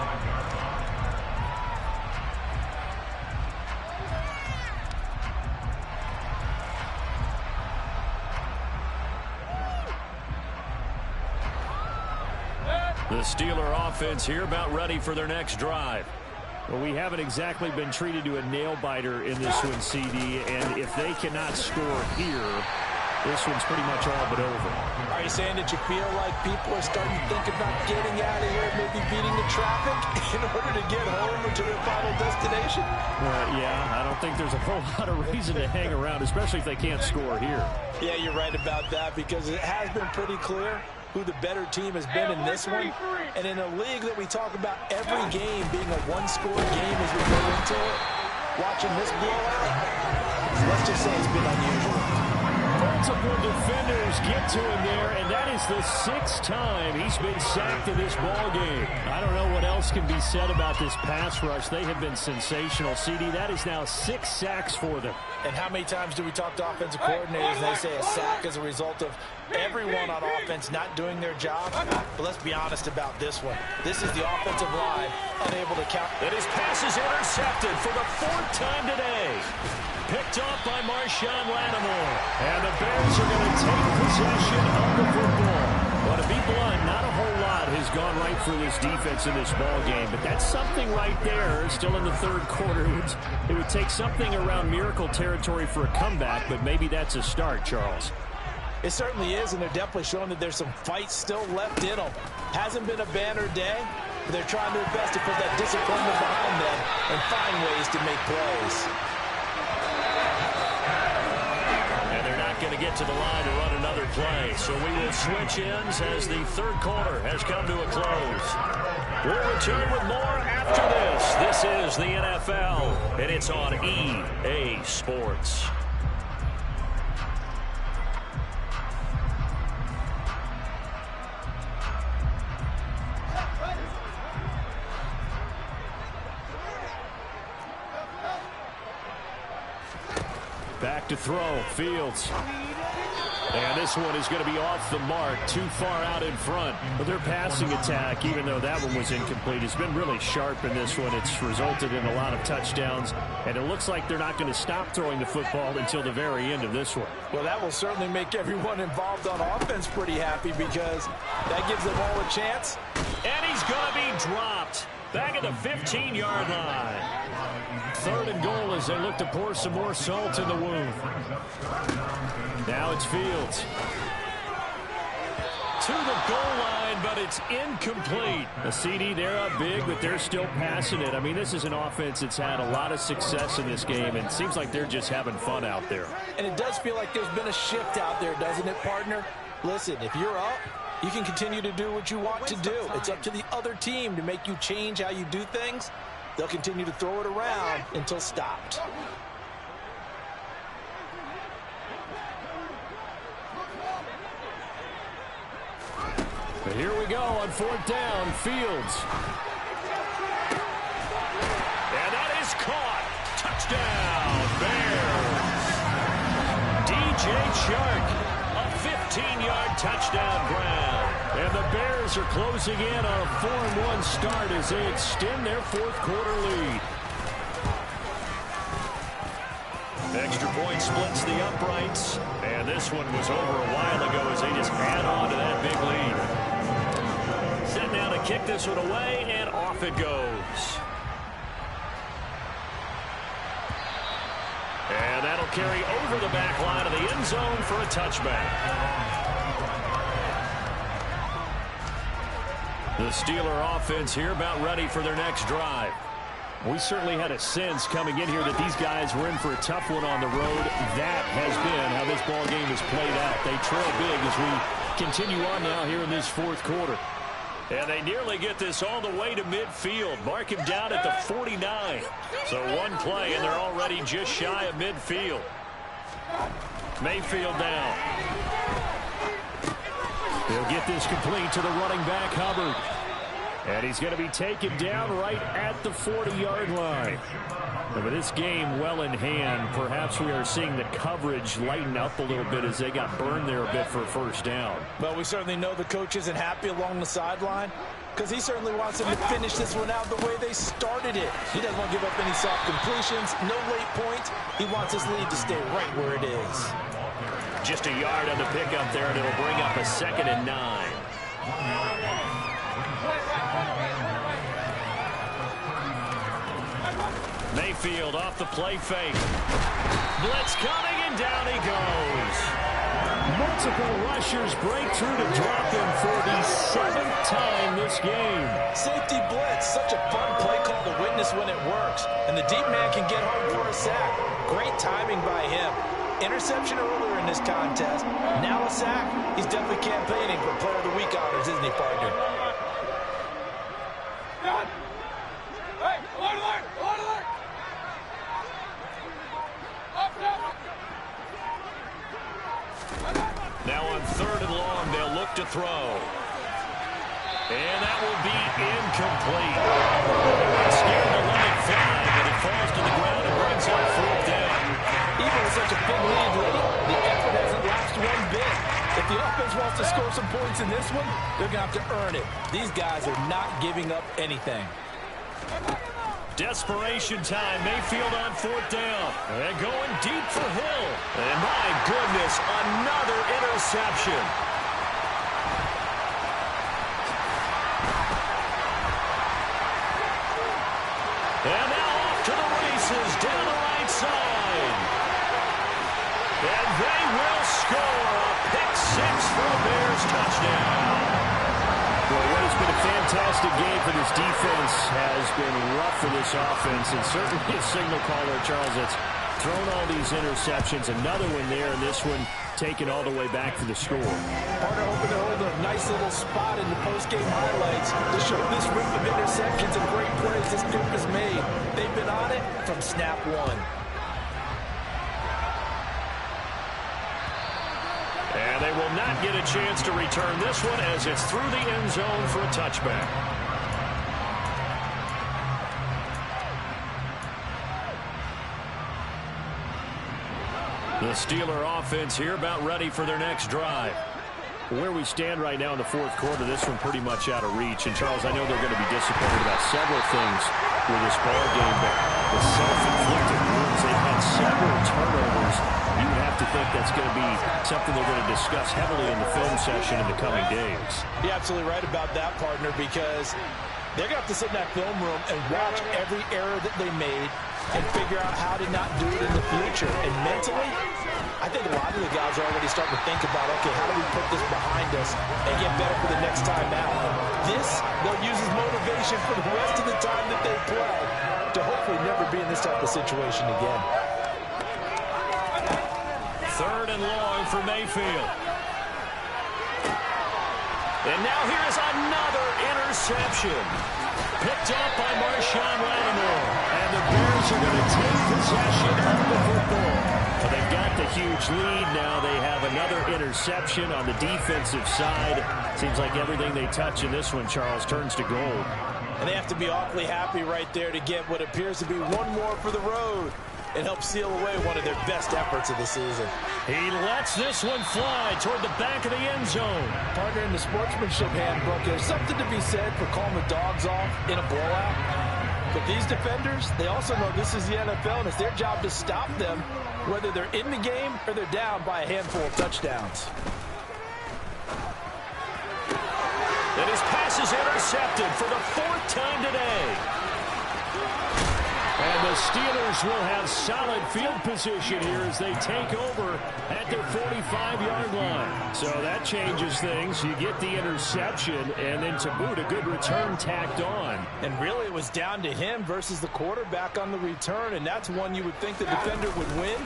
The Steeler offense here about ready for their next drive. Well, we haven't exactly been treated to a nail-biter in this one, CD, and if they cannot score here, this one's pretty much all but over. Are you saying that you feel like people are starting to think about getting out of here, maybe beating the traffic in order to get home or to their final destination? Yeah, I don't think there's a whole lot of reason to hang around, especially if they can't score here. Yeah, you're right about that, because it has been pretty clear who the better team has been in this one. And in a league that we talk about every game being a one-score game as we go into it, watching this blowout, let's just say it's been unusual. Multiple defenders get to him there, and that is the 6th time he's been sacked in this ball game. I don't know what else can be said about this pass rush. They have been sensational. CD, that is now 6 sacks for them. And how many times do we talk to offensive coordinators and they say a sack is a result of everyone on offense not doing their job? But let's be honest about this one. This is the offensive line unable to count. And his pass is intercepted for the 4th time today. Picked off by Marshawn Lattimore. And the Bears are going to take possession of the football. Well, to be blunt, not a whole lot has gone right for this defense in this ball game, but that's something right there. Still in the 3rd quarter. It would take something around miracle territory for a comeback, but maybe that's a start, Charles. It certainly is, and they're definitely showing that there's some fight still left in them. Hasn't been a banner day, but they're trying their best to put that disappointment behind them and find ways to make plays. Going to get to the line to run another play. So we will switch ends as the 3rd quarter has come to a close. We'll return with more after this. This is the NFL, and it's on EA Sports. Back to throw, Fields. And this one is going to be off the mark, too far out in front. But their passing attack, even though that one was incomplete, has been really sharp in this one. It's resulted in a lot of touchdowns, and it looks like they're not going to stop throwing the football until the very end of this one. Well, that will certainly make everyone involved on offense pretty happy because that gives them all a chance. And he's going to be dropped back at the 15-yard line. 3rd and goal as they look to pour some more salt in the wound. Now it's Fields. To the goal line, but it's incomplete. The CD, they're up big, but they're still passing it. I mean, this is an offense that's had a lot of success in this game, and it seems like they're just having fun out there. And it does feel like there's been a shift out there, doesn't it, partner? Listen, if you're up, you can continue to do what you want to do. It's up to the other team to make you change how you do things. They'll continue to throw it around until stopped. But here we go on 4th down, Fields. And that is caught. Touchdown, Bears. DJ Chark, a 15-yard touchdown grab. And the Bears are closing in on a 4-1 start as they extend their 4th quarter lead. Extra point splits the uprights. And this one was over a while ago as they just add on to that big lead. Set now to kick this one away, and off it goes. And that'll carry over the back line of the end zone for a touchback. The Steeler offense here about ready for their next drive. We certainly had a sense coming in here that these guys were in for a tough one on the road. That has been how this ball game has played out. They trail big as we continue on now here in this 4th quarter. And they nearly get this all the way to midfield. Mark him down at the 49. So one play, and they're already just shy of midfield. Mayfield down. He'll get this complete to the running back, Hubbard. And he's going to be taken down right at the 40-yard line. And with this game well in hand, perhaps we are seeing the coverage lighten up a little bit as they got burned there a bit for a 1st down. Well, we certainly know the coach isn't happy along the sideline because he certainly wants them to finish this one out the way they started it. He doesn't want to give up any soft completions, no late points. He wants his lead to stay right where it is. Just a yard on the pickup there, and it'll bring up a 2nd and 9. Mayfield off the play fake. Blitz coming, and down he goes. Multiple rushers break through to drop him for the 7th time this game. Safety blitz, such a fun play call to witness when it works. And the deep man can get home for a sack. Great timing by him. Interception earlier in this contest. Now a sack. He's definitely campaigning for Player of the Week honors, isn't he, partner? Hey, alert, alert, alert, alert! Now on 3rd and long, they'll look to throw. And that will be incomplete. Scared to let it fly, but it falls to the ground and brings up 4th down. Even with such a big lead late, the effort hasn't lapsed one bit. If the offense wants to score some points in this one, they're going to have to earn it. These guys are not giving up anything. Desperation time. Mayfield on 4th down. And going deep for Hill. And my goodness, another interception. And now off to the races down the right side. And they will score a pick-6 for a Bears touchdown. Well, what has been a fantastic game for this defense has been rough for this offense, and certainly a signal caller, Charles, that's thrown all these interceptions. Another one there, and this one taken all the way back for the score. Partner hoping to hold a nice little spot in the post-game highlights to show this rip of interceptions and great plays this group has made. They've been on it from snap one. And they will not get a chance to return this one as it's through the end zone for a touchback. The Steeler offense here about ready for their next drive. Where we stand right now in the fourth quarter, this one pretty much out of reach. And, Charles, I know they're going to be disappointed about several things with this ball game, but the self-inflicted wounds, they've had several turnovers. You would have to think that's going to be something they're going to discuss heavily in the film session in the coming days. You're absolutely right about that, partner, because they're going to have to sit in that film room and watch every error that they made and figure out how to not do it in the future. And mentally, I think a lot of the guys are already starting to think about, okay, how do we put this behind us and get better for the next time out? This, they'll use as motivation for the rest of the time that they play to hopefully never be in this type of situation again. 3rd and long for Mayfield. And now here's another interception. Picked up by Marshawn Lattimore. And the Bears are going to take possession of the football. Well, they've got the huge lead now. They have another interception on the defensive side. Seems like everything they touch in this one, Charles, turns to gold. And they have to be awfully happy right there to get what appears to be one more for the road and help seal away one of their best efforts of the season. He lets this one fly toward the back of the end zone. Partner, in the sportsmanship handbook, there's something to be said for calling the dogs off in a blowout. But these defenders, they also know this is the NFL, and it's their job to stop them, whether they're in the game or they're down by a handful of touchdowns. And his pass is intercepted for the 4th time today. And the Steelers will have solid field position here as they take over at their 45-yard line. So that changes things. You get the interception, and then to boot, a good return tacked on. And really, it was down to him versus the quarterback on the return, and that's one you would think the defender would win.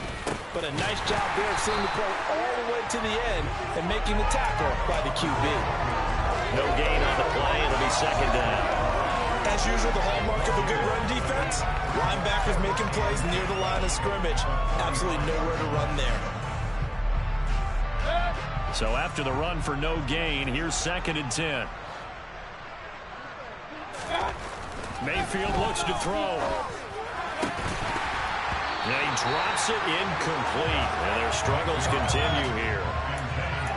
But a nice job there of seeing the play all the way to the end and making the tackle by the QB. No gain on the play. It'll be 2nd down. As usual, the hallmark of a good run defense, linebackers making plays near the line of scrimmage. Absolutely nowhere to run there. So after the run for no gain, here's 2nd and 10. Mayfield looks to throw. And he drops it incomplete. And their struggles continue here.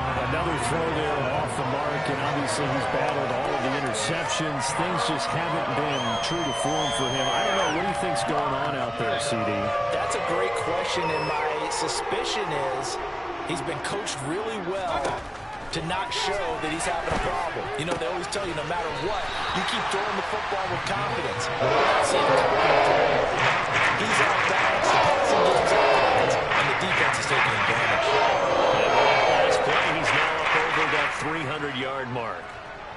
Another throw there off the mark, and obviously he's battled all of the interceptions. Things just haven't been true to form for him. I don't know, what do you think's going on out there, CD? That's a great question, and my suspicion is he's been coached really well to not show that he's having a problem. You know, they always tell you no matter what, you keep throwing the football with confidence. We're not seeing confidence. He's out balance, the passing game's out balance, and the defense is taking advantage. He's now up over that 300-yard mark.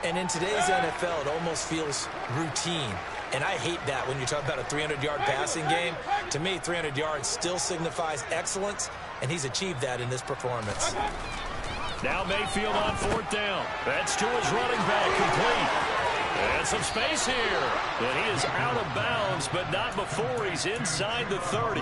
And in today's NFL, it almost feels routine. And I hate that when you talk about a 300-yard passing game. To me, 300 yards still signifies excellence, and he's achieved that in this performance. Now Mayfield on 4th down. That's to his running back, complete. And some space here. And he is out of bounds, but not before he's inside the 30.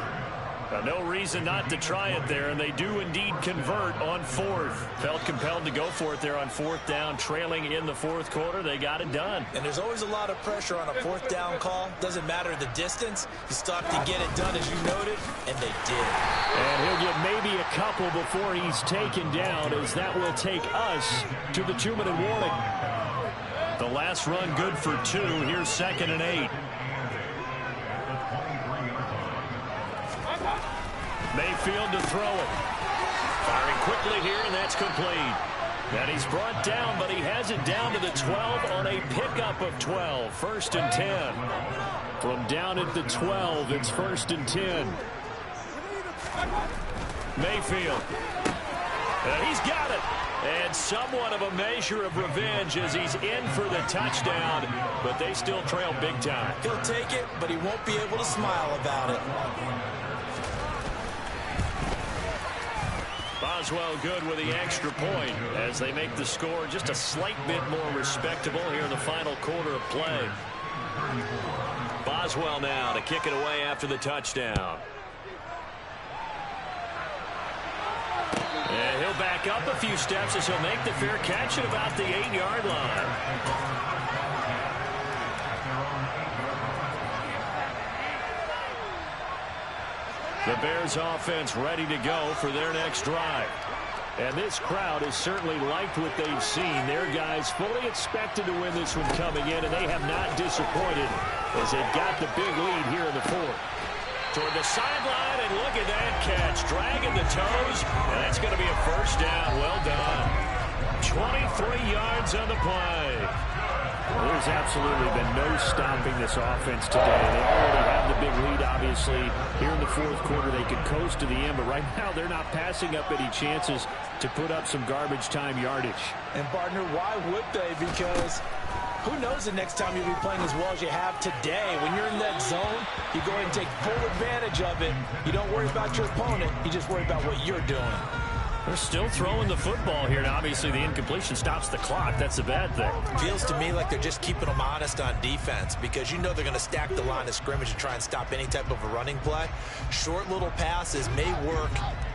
No reason not to try it there, and they do indeed convert on 4th. Felt compelled to go for it there on 4th down, trailing in the 4th quarter. They got it done. And there's always a lot of pressure on a 4th down call. Doesn't matter the distance. You still have to get it done, as you noted, and they did. And he'll get maybe a couple before he's taken down, as that will take us to the 2-minute warning. The last run good for 2. Here's 2nd and 8. Mayfield to throw it. Firing quickly here, and that's complete. And he's brought down, but he has it down to the 12 on a pickup of 12. 1st and 10. From down at the 12, it's 1st and 10. Mayfield. And he's got it. And somewhat of a measure of revenge as he's in for the touchdown, but they still trail big time. He'll take it, but he won't be able to smile about it. Boswell good with the extra point as they make the score just a slight bit more respectable here in the final quarter of play. Boswell now to kick it away after the touchdown. And he'll back up a few steps as he'll make the fair catch at about the 8-yard line. The Bears offense ready to go for their next drive. And this crowd has certainly liked what they've seen. Their guys fully expected to win this one coming in, and they have not disappointed as they've got the big lead here in the fourth. Toward the sideline, and look at that catch. Dragging the toes, and that's going to be a first down. Well done. 23 yards on the play. Well, there's absolutely been no stopping this offense today. They already have the big lead, obviously. Here in the fourth quarter, they could coast to the end, but right now they're not passing up any chances to put up some garbage time yardage. And, partner, why would they? Because who knows the next time you'll be playing as well as you have today. When you're in that zone, you go ahead and take full advantage of it. You don't worry about your opponent. You just worry about what you're doing. They're still throwing the football here, and obviously the incompletion stops the clock. That's a bad thing. Feels to me like they're just keeping them honest on defense because you know they're going to stack the line of scrimmage to try and stop any type of a running play. Short little passes may work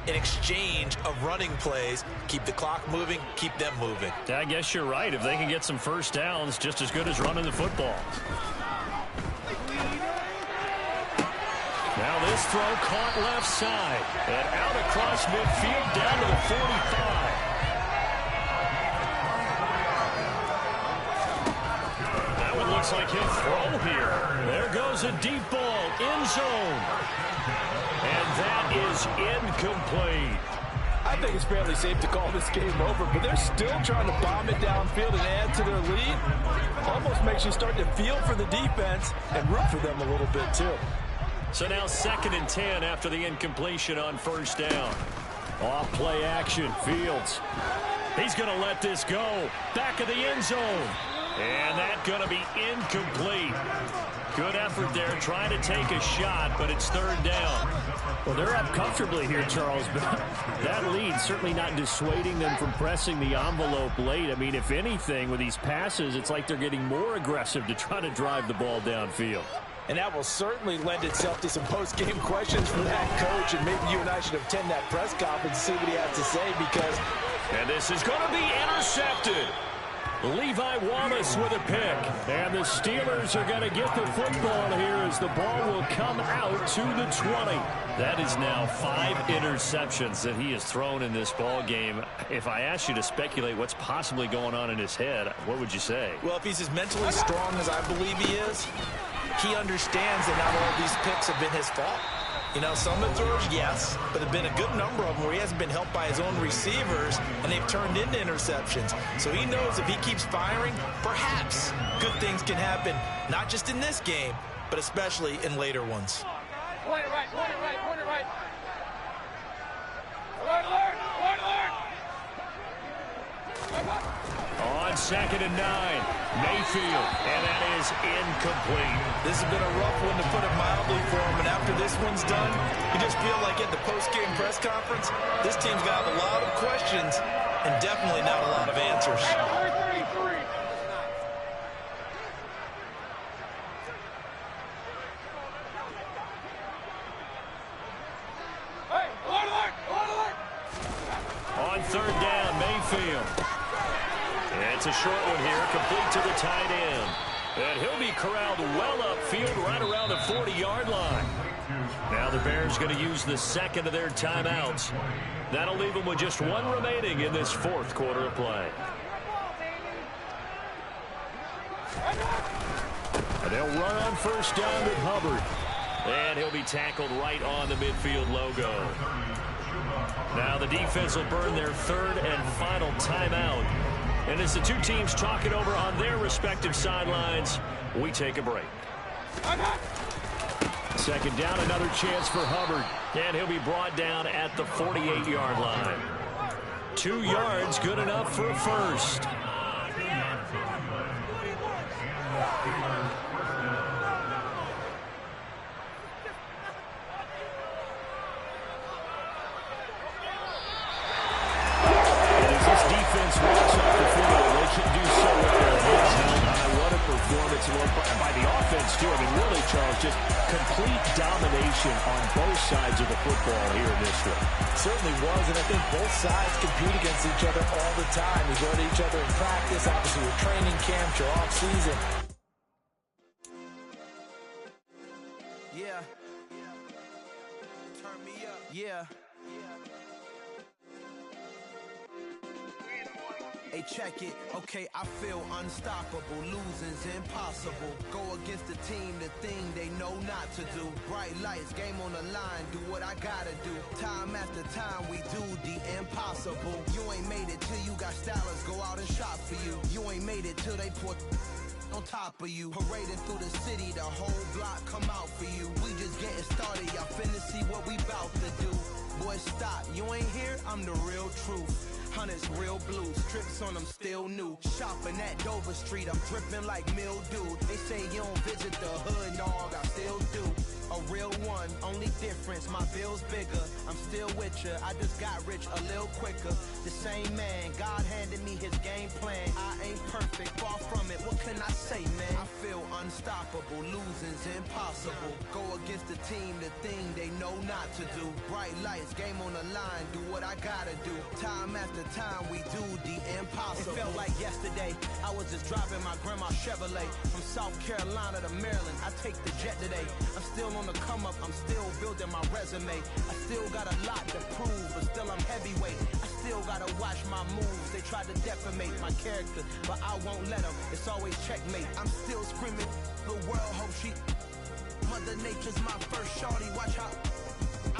in exchange of running plays. Keep the clock moving, keep them moving. I guess you're right. If they can get some first downs, just as good as running the football. Now this throw caught left side and out across midfield down to the 45. That one looks like he'll throw here. There goes a deep ball, end zone. And that is incomplete. I think it's fairly safe to call this game over, but they're still trying to bomb it downfield and add to their lead. Almost makes you start to feel for the defense and root for them a little bit too. So now 2nd and 10 after the incompletion on first down. Off play action, Fields. He's going to let this go. Back of the end zone. And that's going to be incomplete. Good effort there, trying to take a shot, but it's 3rd down. Well, they're up comfortably here, Charles, but that lead certainly not dissuading them from pressing the envelope late. I mean, if anything, with these passes, it's like they're getting more aggressive to try to drive the ball downfield. And that will certainly lend itself to some post-game questions for that coach. And maybe you and I should attend that press conference and see what he has to say because... And this is going to be intercepted. Levi Wallace with a pick. And the Steelers are going to get the football here as the ball will come out to the 20. That is now 5 interceptions that he has thrown in this ball game. If I asked you to speculate what's possibly going on in his head, what would you say? Well, if he's as mentally strong as I believe he is, he understands that not all of these picks have been his fault. You know, some of the throws, yes, but there have been a good number of them where he hasn't been helped by his own receivers, and they've turned into interceptions. So he knows if he keeps firing, perhaps good things can happen, not just in this game, but especially in later ones. Point it right, point it right, point it right. Alert, alert, alert, alert. On 2nd and 9, Mayfield, and that is incomplete. This has been a rough one, to put it mildly, for him, and after this one's done, you just feel like at the post-game press conference, this team's going to have a lot of questions and definitely not a lot of answers. Hey, alert, alert, alert, alert. On 3rd down, Mayfield. And it's a short one here, complete to the tight end. And he'll be corralled well upfield right around the 40-yard line. Now the Bears going to use the 2nd of their timeouts. That'll leave them with just 1 remaining in this 4th quarter of play. And they'll run on first down with Hubbard. And he'll be tackled right on the midfield logo. Now the defense will burn their 3rd and final timeout. And as the two teams talk it over on their respective sidelines, we take a break. 2nd down, another chance for Hubbard. And he'll be brought down at the 48-yard line. 2 yards, good enough for a first. Defense walks off the field. They can do so with their heads held high. What a performance. And by the offense, too. I mean, really, Charles, just complete domination on both sides of the football here in this one. Certainly was, and I think both sides compete against each other all the time. We go to each other in practice, obviously your training camps, your off-season. Yeah. Turn me up. Yeah. Hey, check it. Okay, I feel unstoppable. Losing's impossible. Go against the team, the thing they know not to do. Bright lights, game on the line. Do what I gotta do. Time after time, we do the impossible. You ain't made it till you got stylers go out and shop for you. You ain't made it till they put on top of you. Parading through the city, the whole block come out for you. We just getting started, y'all finna see what we bout to do. Boy, stop, you ain't here, I'm the real truth. Hunters, real blue, strips on them still new. Shopping at Dover Street, I'm dripping like mildew. They say you don't visit the hood, dog, I still do. A real one, only difference, my bill's bigger. I'm still with ya, I just got rich a little quicker. The same man, God handed me his game plan. I ain't perfect, far from it, what can I say, man? I feel unstoppable, losing's impossible. Go against the team, the thing they know not to do. Bright lights, game on the line, do what I gotta do. Time after time, we do the impossible. It felt like yesterday, I was just driving my grandma's Chevrolet. From South Carolina to Maryland, I take the jet today. I'm still on the come up, I'm still building my resume. I still got a lot to prove, but still I'm heavyweight. I still gotta watch my moves. They try to defamate my character, but I won't let them. It's always checkmate. I'm still screaming, the world hope she. Mother Nature's my first shorty, watch how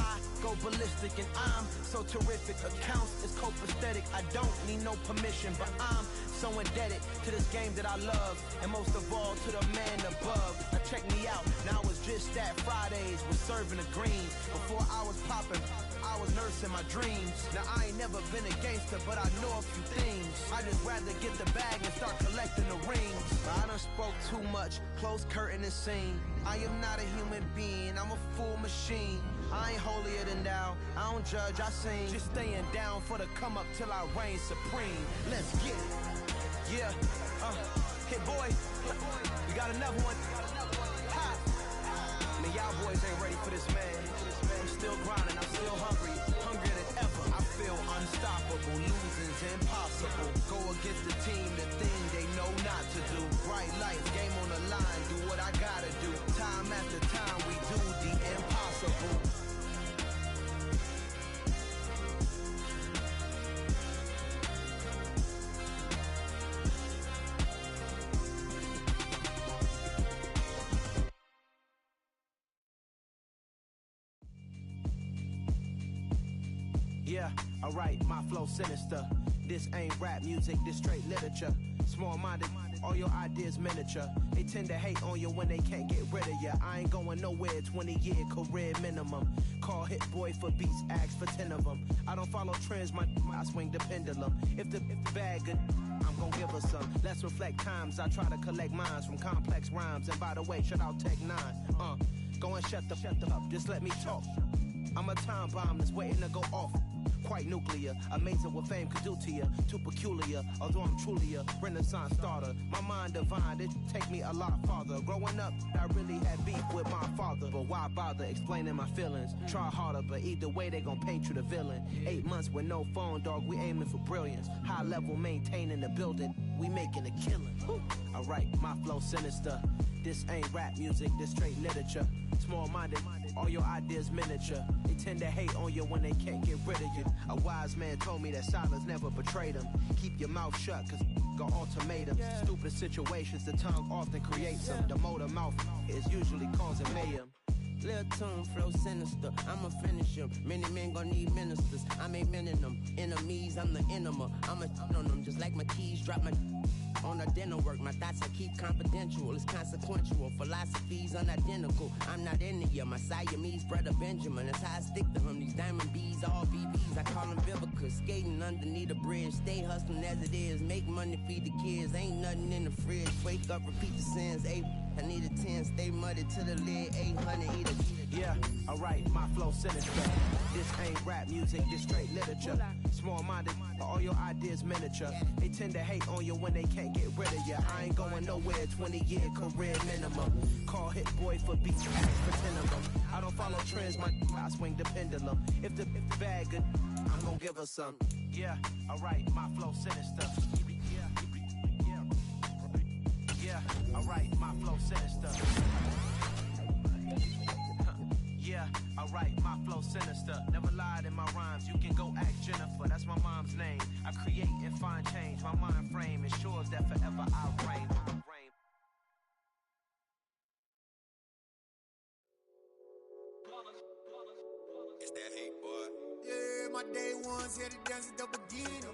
I go ballistic, and I'm so terrific. Accounts is copacetic. I don't need no permission, but I'm so indebted to this game that I love, and most of all to the man above. Now check me out, now it's just that Fridays was serving the greens. Before I was popping, I was nursing my dreams. Now I ain't never been a gangster, but I know a few things. I just rather get the bag and start collecting the rings. But I done spoke too much, close curtain and scene. I am not a human being, I'm a full machine. I ain't holier than thou, I don't judge, I sing. Just staying down for the come up till I reign supreme. Let's get it. Yeah, hit boy, we got another one. Ha! Man, y'all boys ain't ready for this, man. I'm still grinding, I'm still hungry, hungrier than ever. I feel unstoppable, losing's impossible. Go against the team, the thing they know not to do. Bright lights, game on the line, do what I gotta do. Time after time, we do the impossible. Yeah, alright, my flow sinister. This ain't rap music, this straight literature. Small-minded, all your ideas miniature. They tend to hate on you when they can't get rid of you. I ain't going nowhere, 20-year career minimum. Call Hit Boy for beats, ask for 10 of them. I don't follow trends, I swing the pendulum. If the bag good, I'm gon' give her some. Let's reflect times, I try to collect minds from complex rhymes. And by the way, shout out Tech 9. Go and shut the up, just let me talk. I'm a time bomb that's waiting to go off. Quite nuclear, amazing what fame could do to you. Too peculiar, although I'm truly a renaissance starter. My mind divine, it take me a lot farther. Growing up, I really had beef with my father. But why bother explaining my feelings? Try harder, but either way they gon' paint you the villain. 8 months with no phone, dog, we aiming for brilliance. High level maintaining the building, we making a killing. Alright, my flow sinister. This ain't rap music, this straight literature. Small-minded, all your ideas miniature. They tend to hate on you when they can't get rid of you. A wise man told me that silence never betrayed him. Keep your mouth shut, cause got ultimatums. Stupid situations, the tongue often creates them. The motor mouth is usually causing mayhem. Lil' tune, flow sinister, I'ma finish him. Many men gon' need ministers, I'm aiming them. Enemies, I'm the enema, I'ma on them. Just like my keys, drop my on a dental work. My thoughts I keep confidential, it's consequential. Philosophies unidentical, I'm not into you. My Siamese brother Benjamin, that's how I stick to him. These diamond bees, all BBs, I call them Vivica. Skating underneath a bridge, stay hustling as it is. Make money, feed the kids, ain't nothing in the fridge. Wake up, repeat the sins, I need a 10, stay muddy to the lid, 800, eat a. Yeah, alright, my flow sinister. This ain't rap music, this straight literature. Small-minded, all your ideas miniature. They tend to hate on you when they can't get rid of you. I ain't going nowhere, 20-year career minimum. Call Hit Boy for beats, ask for 10 of them. I don't follow trends, I swing the pendulum. If the bag good, I'm gon' give her some. Yeah, alright, my flow sinister. Yeah, alright, my flow sinister. Yeah, Alright, my flow sinister. Never lied in my rhymes. You can go ask Jennifer. That's my mom's name. I create and find change. My mind frame ensures that forever I'll reign. It's that hate, boy. Yeah, my day ones here to dance at the beginning.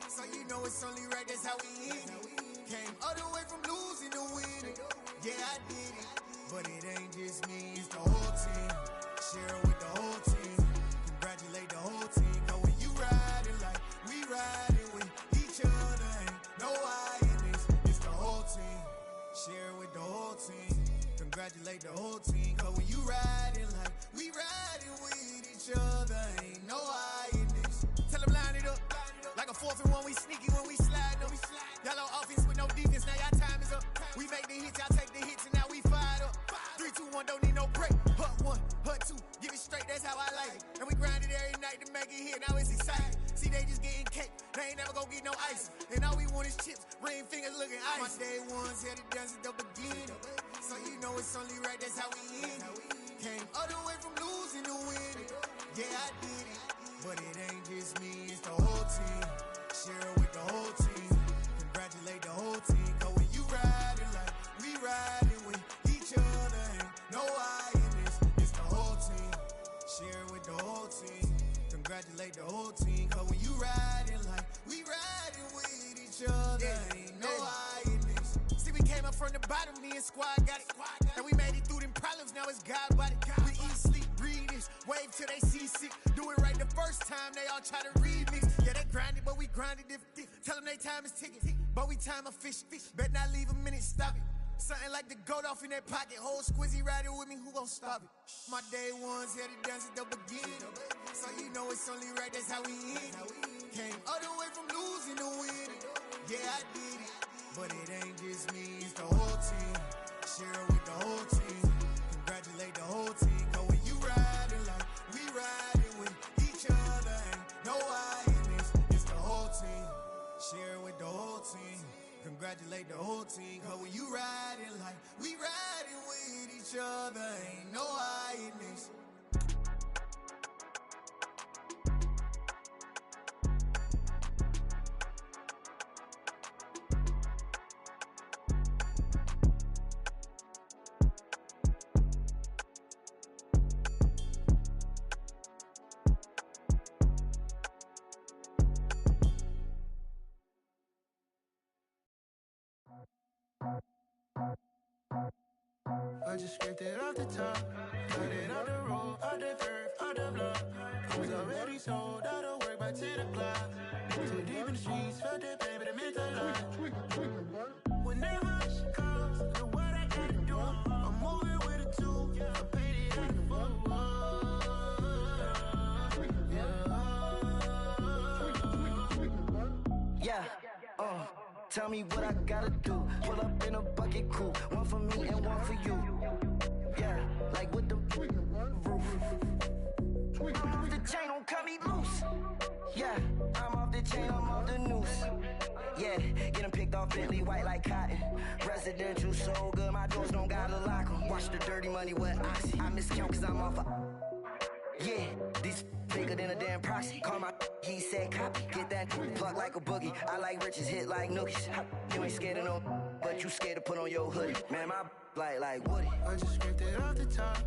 So you know it's only right, that's how we end it. Came all the way from losing to winning. Yeah, I did it. But it ain't just me, it's the whole team. Share it with the whole team. Congratulate the whole team. Cause when you riding like we riding with each other, ain't no I in this. It's the whole team. Share it with the whole team. Congratulate the whole team. Cause when you riding like we riding with each other, ain't no I in this. Tell them line it up. Like a 4th and 1, we sneaky when we slide them. Y'all on offense with no defense, now y'all time is up. We make the hits, y'all take the hits, and now we fired up. 3, 2, 1, don't need no break. Hut 1, hut 2, give it straight, that's how I like it. And we grind it every night to make it hit, now it's exciting. See, they just getting cake, they ain't never gonna get no ice. And all we want is chips, ring fingers looking ice. My day ones here to dance at the beginning. So you know it's only right, that's how we end it. Came all the way from losing to winning. Yeah, I did it. But it ain't just me, it's the whole team. Share it with the whole team. Congratulate the whole team. Cause when you riding like we riding with each other, ain't no I in this. It's the whole team. Share it with the whole team. Congratulate the whole team. Cause when you riding like we riding with each other, ain't no I in this. See, we came up from the bottom, me and squad got it. And we made it through them problems, now it's God body. We eat, sleep, breathe this. Wave till they see sick. Do it right the first time, they all try to remix. Yeah, they grinded, but we grinded different. Tell them they time is ticking, but we time a fish. Bet not leave a minute, stop it. Something like the goat off in their pocket. Whole squizzy riding with me, who gon' stop it? My day ones here to dance at the beginning. So you know it's only right, that's how we end it. Came all the way from losing to winning. Yeah, I did it. But it ain't just me, it's the whole team. Share it with the whole team. Congratulate the whole team. Cause when you riding like we riding with each other, ain't no I in this. It's the whole team. Share it with the whole team. Congratulate the whole team. Cause when you riding like we riding with each other, ain't no I in this. I just scraped it off the top, cut it off the road, off the curve, off the block. I was already sold out of work by 10 o'clock. Too deep in the streets, felt that pain, but it meant a lot. Whenever she calls, know what I gotta do. I'm moving with a two, I paid it out the tell me what I gotta do. Pull up in a bucket crew, one for me and one for you. Yeah, like with the roof. I'm off the chain, don't cut me loose. Yeah, I'm off the chain, I'm off the noose. Yeah, getting picked off Bentley, white like cotton. Residential so good, my doors don't gotta lock 'em. Watch the dirty money with oxy. I miscount cause I'm off yeah, these bigger than a damn proxy. Call my he said copy. Get that plug like a boogie. I like riches, hit like nookies. You ain't scared of no, but you scared to put on your hoodie. Man, my like Woody. I just scraped it off the top,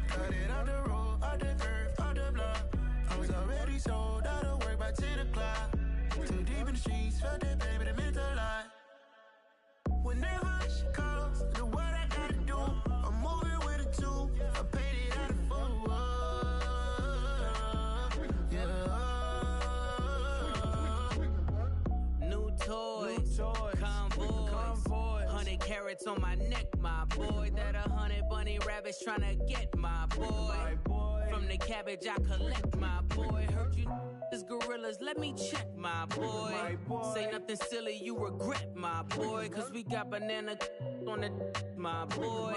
cut it off the road, off the curve, off the block. I was already sold out of work by 10 o'clock. Too deep in the streets, felt that pain, but it meant a lot. Whenever she calls, know what I gotta do. I'm moving with a two, I paid it out of full. Yeah. New toys, convoy, 100 carats on my neck, my boy. That 100 bunny rabbits tryna get my boy. From the cabbage I collect, my boy. Heard you is gorillas, let me check, my boy. Say nothing silly, you regret, my boy. Cause we got banana on the my boy.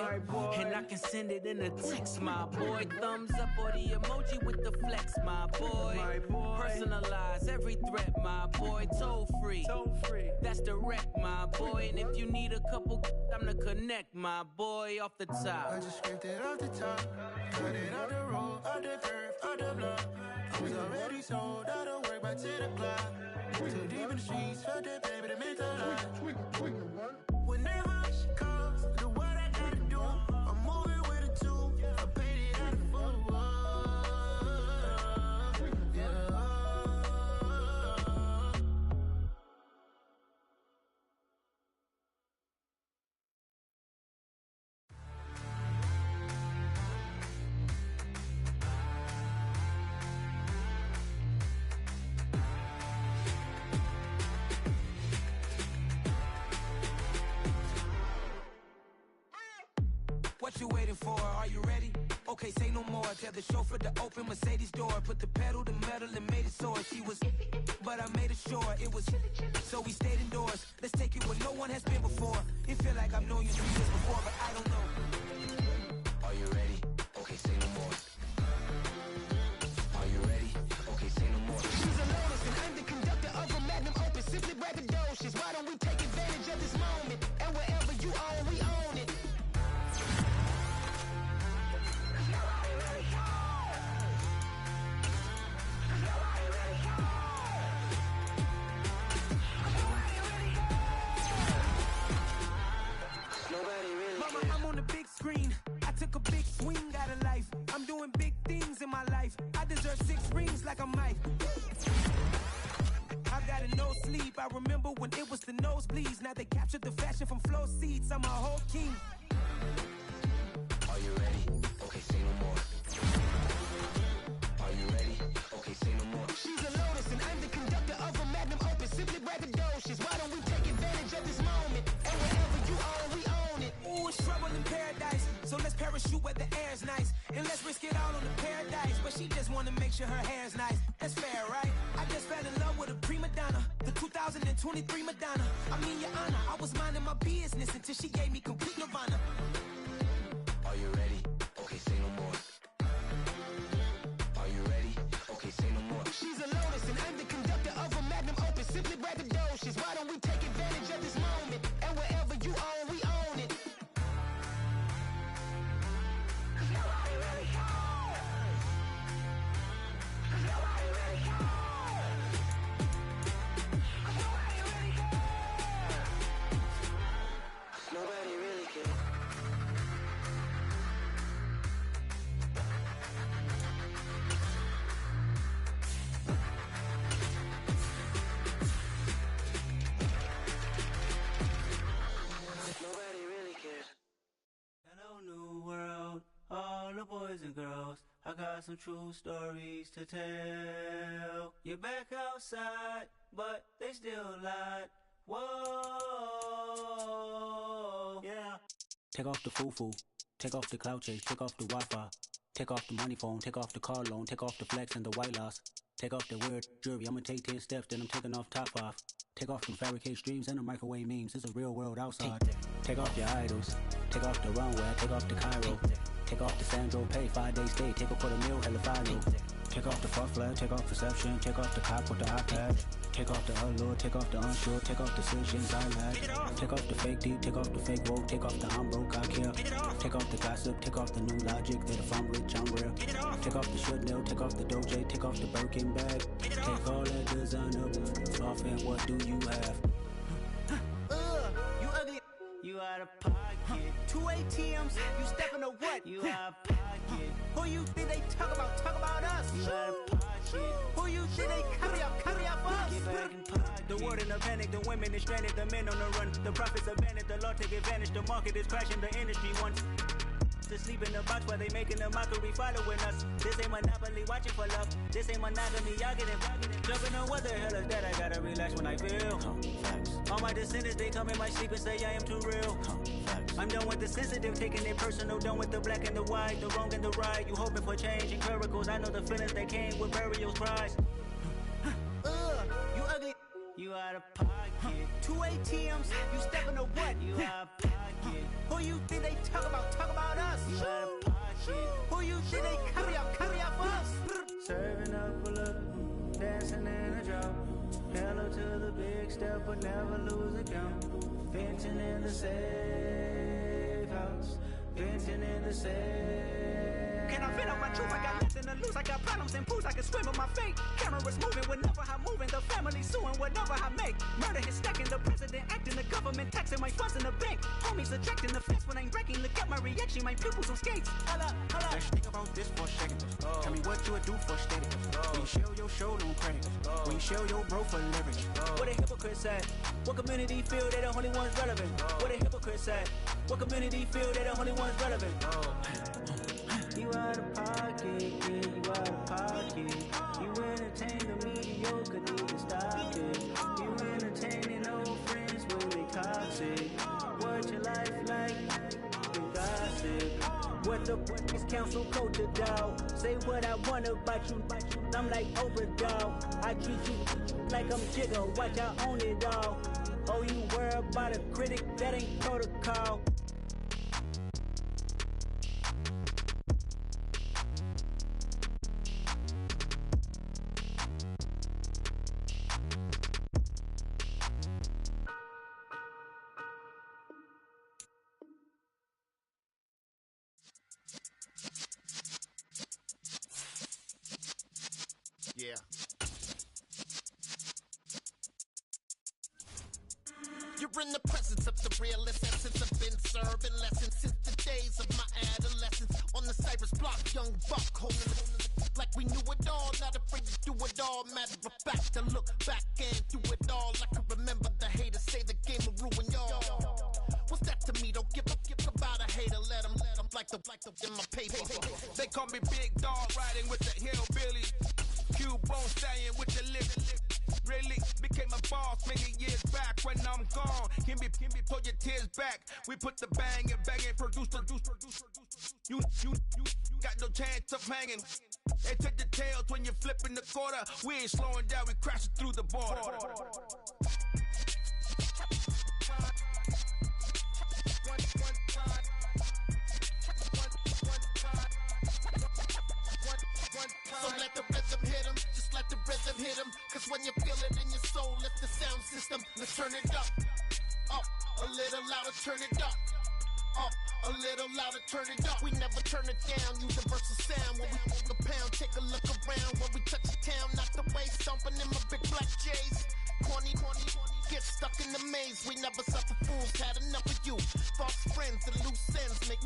And I can send it in a text, my boy. Thumbs up or the emoji with the flex, my boy. Personalize every threat, my boy. Toll free, that's direct, my boy. And if you need a couple, I'm the connect, my boy. Off the top, I just scraped it off the top, cut it off the road, off the curve. already sold out of work by 10 o'clock. Too deep in the streets, felt that baby, they meant a lot. Whenever she calls, do what I gotta do. I'm moving with a two, I paid it out of full. Yeah. What you waiting for? Are you ready? Okay, say no more. Tell the chauffeur to open Mercedes door. Put the pedal to metal and made it soar. She was, but I made it sure it was. So we stayed indoors. Let's take it where no one has been before. It feel like I've known you 3 years before, but I don't know. Are you ready? Okay, say no more. Are you ready? Okay, say no more. She's a lotus and I'm the conductor of a magnum opus. Simply braggadocious. Why don't we take advantage of this moment? And wherever you are, we own it. I took a big swing out of life. I'm doing big things in my life. I deserve 6 rings like a Mike. I've got a no sleep. I remember when it was the nosebleeds. Now they captured the fashion from flow seats. I'm a whole king. Are you ready? Okay, say no more. Are you ready? Okay, say no more. She's a lotus and I'm the conductor of a magnum opus. Simply braggadocious. Why don't we take advantage of this moment? And wherever you are, we own it. Ooh, it's trouble in paradise. So let's parachute where the air's nice. And let's risk it all on the paradise. But she just wanna make sure her hair's nice. That's fair, right? I just fell in love with a prima donna. The 2023 Madonna. I mean, your honor, I was minding my business until she gave me complete nirvana. Are you ready? Okay, say no more. Are you ready? Okay, say no more. She's a lotus and I'm the conductor of a magnum opus. Simply braggadocious. Why don't we take advantage of this moment? And wherever you are, we own it. Nobody really cares. Nobody really cares. Hello, new world, all the boys and girls. I got some true stories to tell. You're back outside, but they still lied. Whoa, yeah. Take off the foo-foo, take off the cloud chase, take off the Wi-Fi, take off the money phone, take off the car loan, take off the flex and the white loss, take off the weird jewelry. I'ma take 10 steps, then I'm taking off top 5. Take off them fabricated streams and the microwave memes. It's a real world outside. Take off your idols, take off the runway, take off the Cairo, take off the Sandro Pay, 5-day stay, take a $250,000 hella follow. Take off the fuck flag, take off perception, take off the cop with the iPad, take off the allure, take off the unsure, take off decisions I lack, take off the fake deep, take off the fake woke, take off the I'm broke, I care, take off the gossip, take off the new logic that if I'm rich, I'm real, take off the should know, take off the Doja, take off the Birkin bag, take all that designer off and what do you have? You ugly. You out of pocket. 2 ATMs, you stepping to what? You out of pocket. Who you think they talk about us? You out of pocket. Who you think they carry up us? Get back in pocket. The world in a panic, the women is stranded, the men on the run. The profits abandoned, the law take advantage, the market is crashing, the industry wants to sleep in the box while they making a mockery following us. This ain't monopoly, watching for love. This ain't monogamy, y'all getting jumping on what the hell is that? I gotta relax when I feel. All my descendants, they come in my sleep and say I am too real. I'm done with the sensitive, taking it personal, done with the black and the white, the wrong and the right. You hoping for change and miracles, I know the feelings that came with burial cries. You ugly. You out of pocket. 2 ATMs, you stepping to what? You out of pocket. Who you think they talk about us? You out of pocket. Who you think they carry up us? Serving up a look, dancing in a drop. Hello to the big step, but never lose a count. Venting in the safe house, venting in the safe. Can I fit on my truth, I got nothing to lose. I got problems and booze, I can swim with my fate. Cameras moving whenever I'm moving. The family suing whatever I make. Murder is stacking, the president acting, the government taxing my funds in the bank. Homies attracting the fence when I'm wrecking. Look at my reaction, my pupils on skates. Holla, holla. Let's think about this for a second. Tell me what you would do for steady. When you show your show, don't credit. When you show your bro for leverage. What a hypocrite said. What community feel they the only ones relevant? What a hypocrite said. What community feel they the only ones relevant? You out of pocket, yeah, you out of pocket. You entertain the mediocre, need to stop it. You entertaining old friends when they toxic. What your life like? You gossip. What the is council culture, dog? Say what I want about you, I'm like overdog. I treat you like I'm Jigga, watch I own it all. Oh, you worry about a critic, that ain't protocol. Yeah. You're in the presence of the realest essence. I've been serving lessons since the days of my adolescence. On the Cypress block, young buck holding it like we knew it all. Not afraid to do it all. Matter of fact, to look back and do it all. I can remember the haters say the game will ruin y'all. What's that to me? Don't give about a hater. Let them like the in my paper. They call me Big Dog, riding with the hillbillies. Cubone staying with the lip. Really became a boss many years back. When I'm gone, can be pull your tears back. We put the bang and produce. You got no chance of hanging. They take the tails when you're flipping the quarter. We ain't slowing down, we crashing through the border. So let the rhythm hit him, just let the rhythm hit him. Cause when you feel it in your soul, lift the sound system. Let's turn it up, a little louder, turn it up, a little louder, turn it up. We never turn it down, universal sound. When we walk a pound, take a look around. When we touch the town, knock the way, stomping in my big black J's. Corny, get stuck in the maze. We never suffer fools, had enough of you. False friends and loose ends make me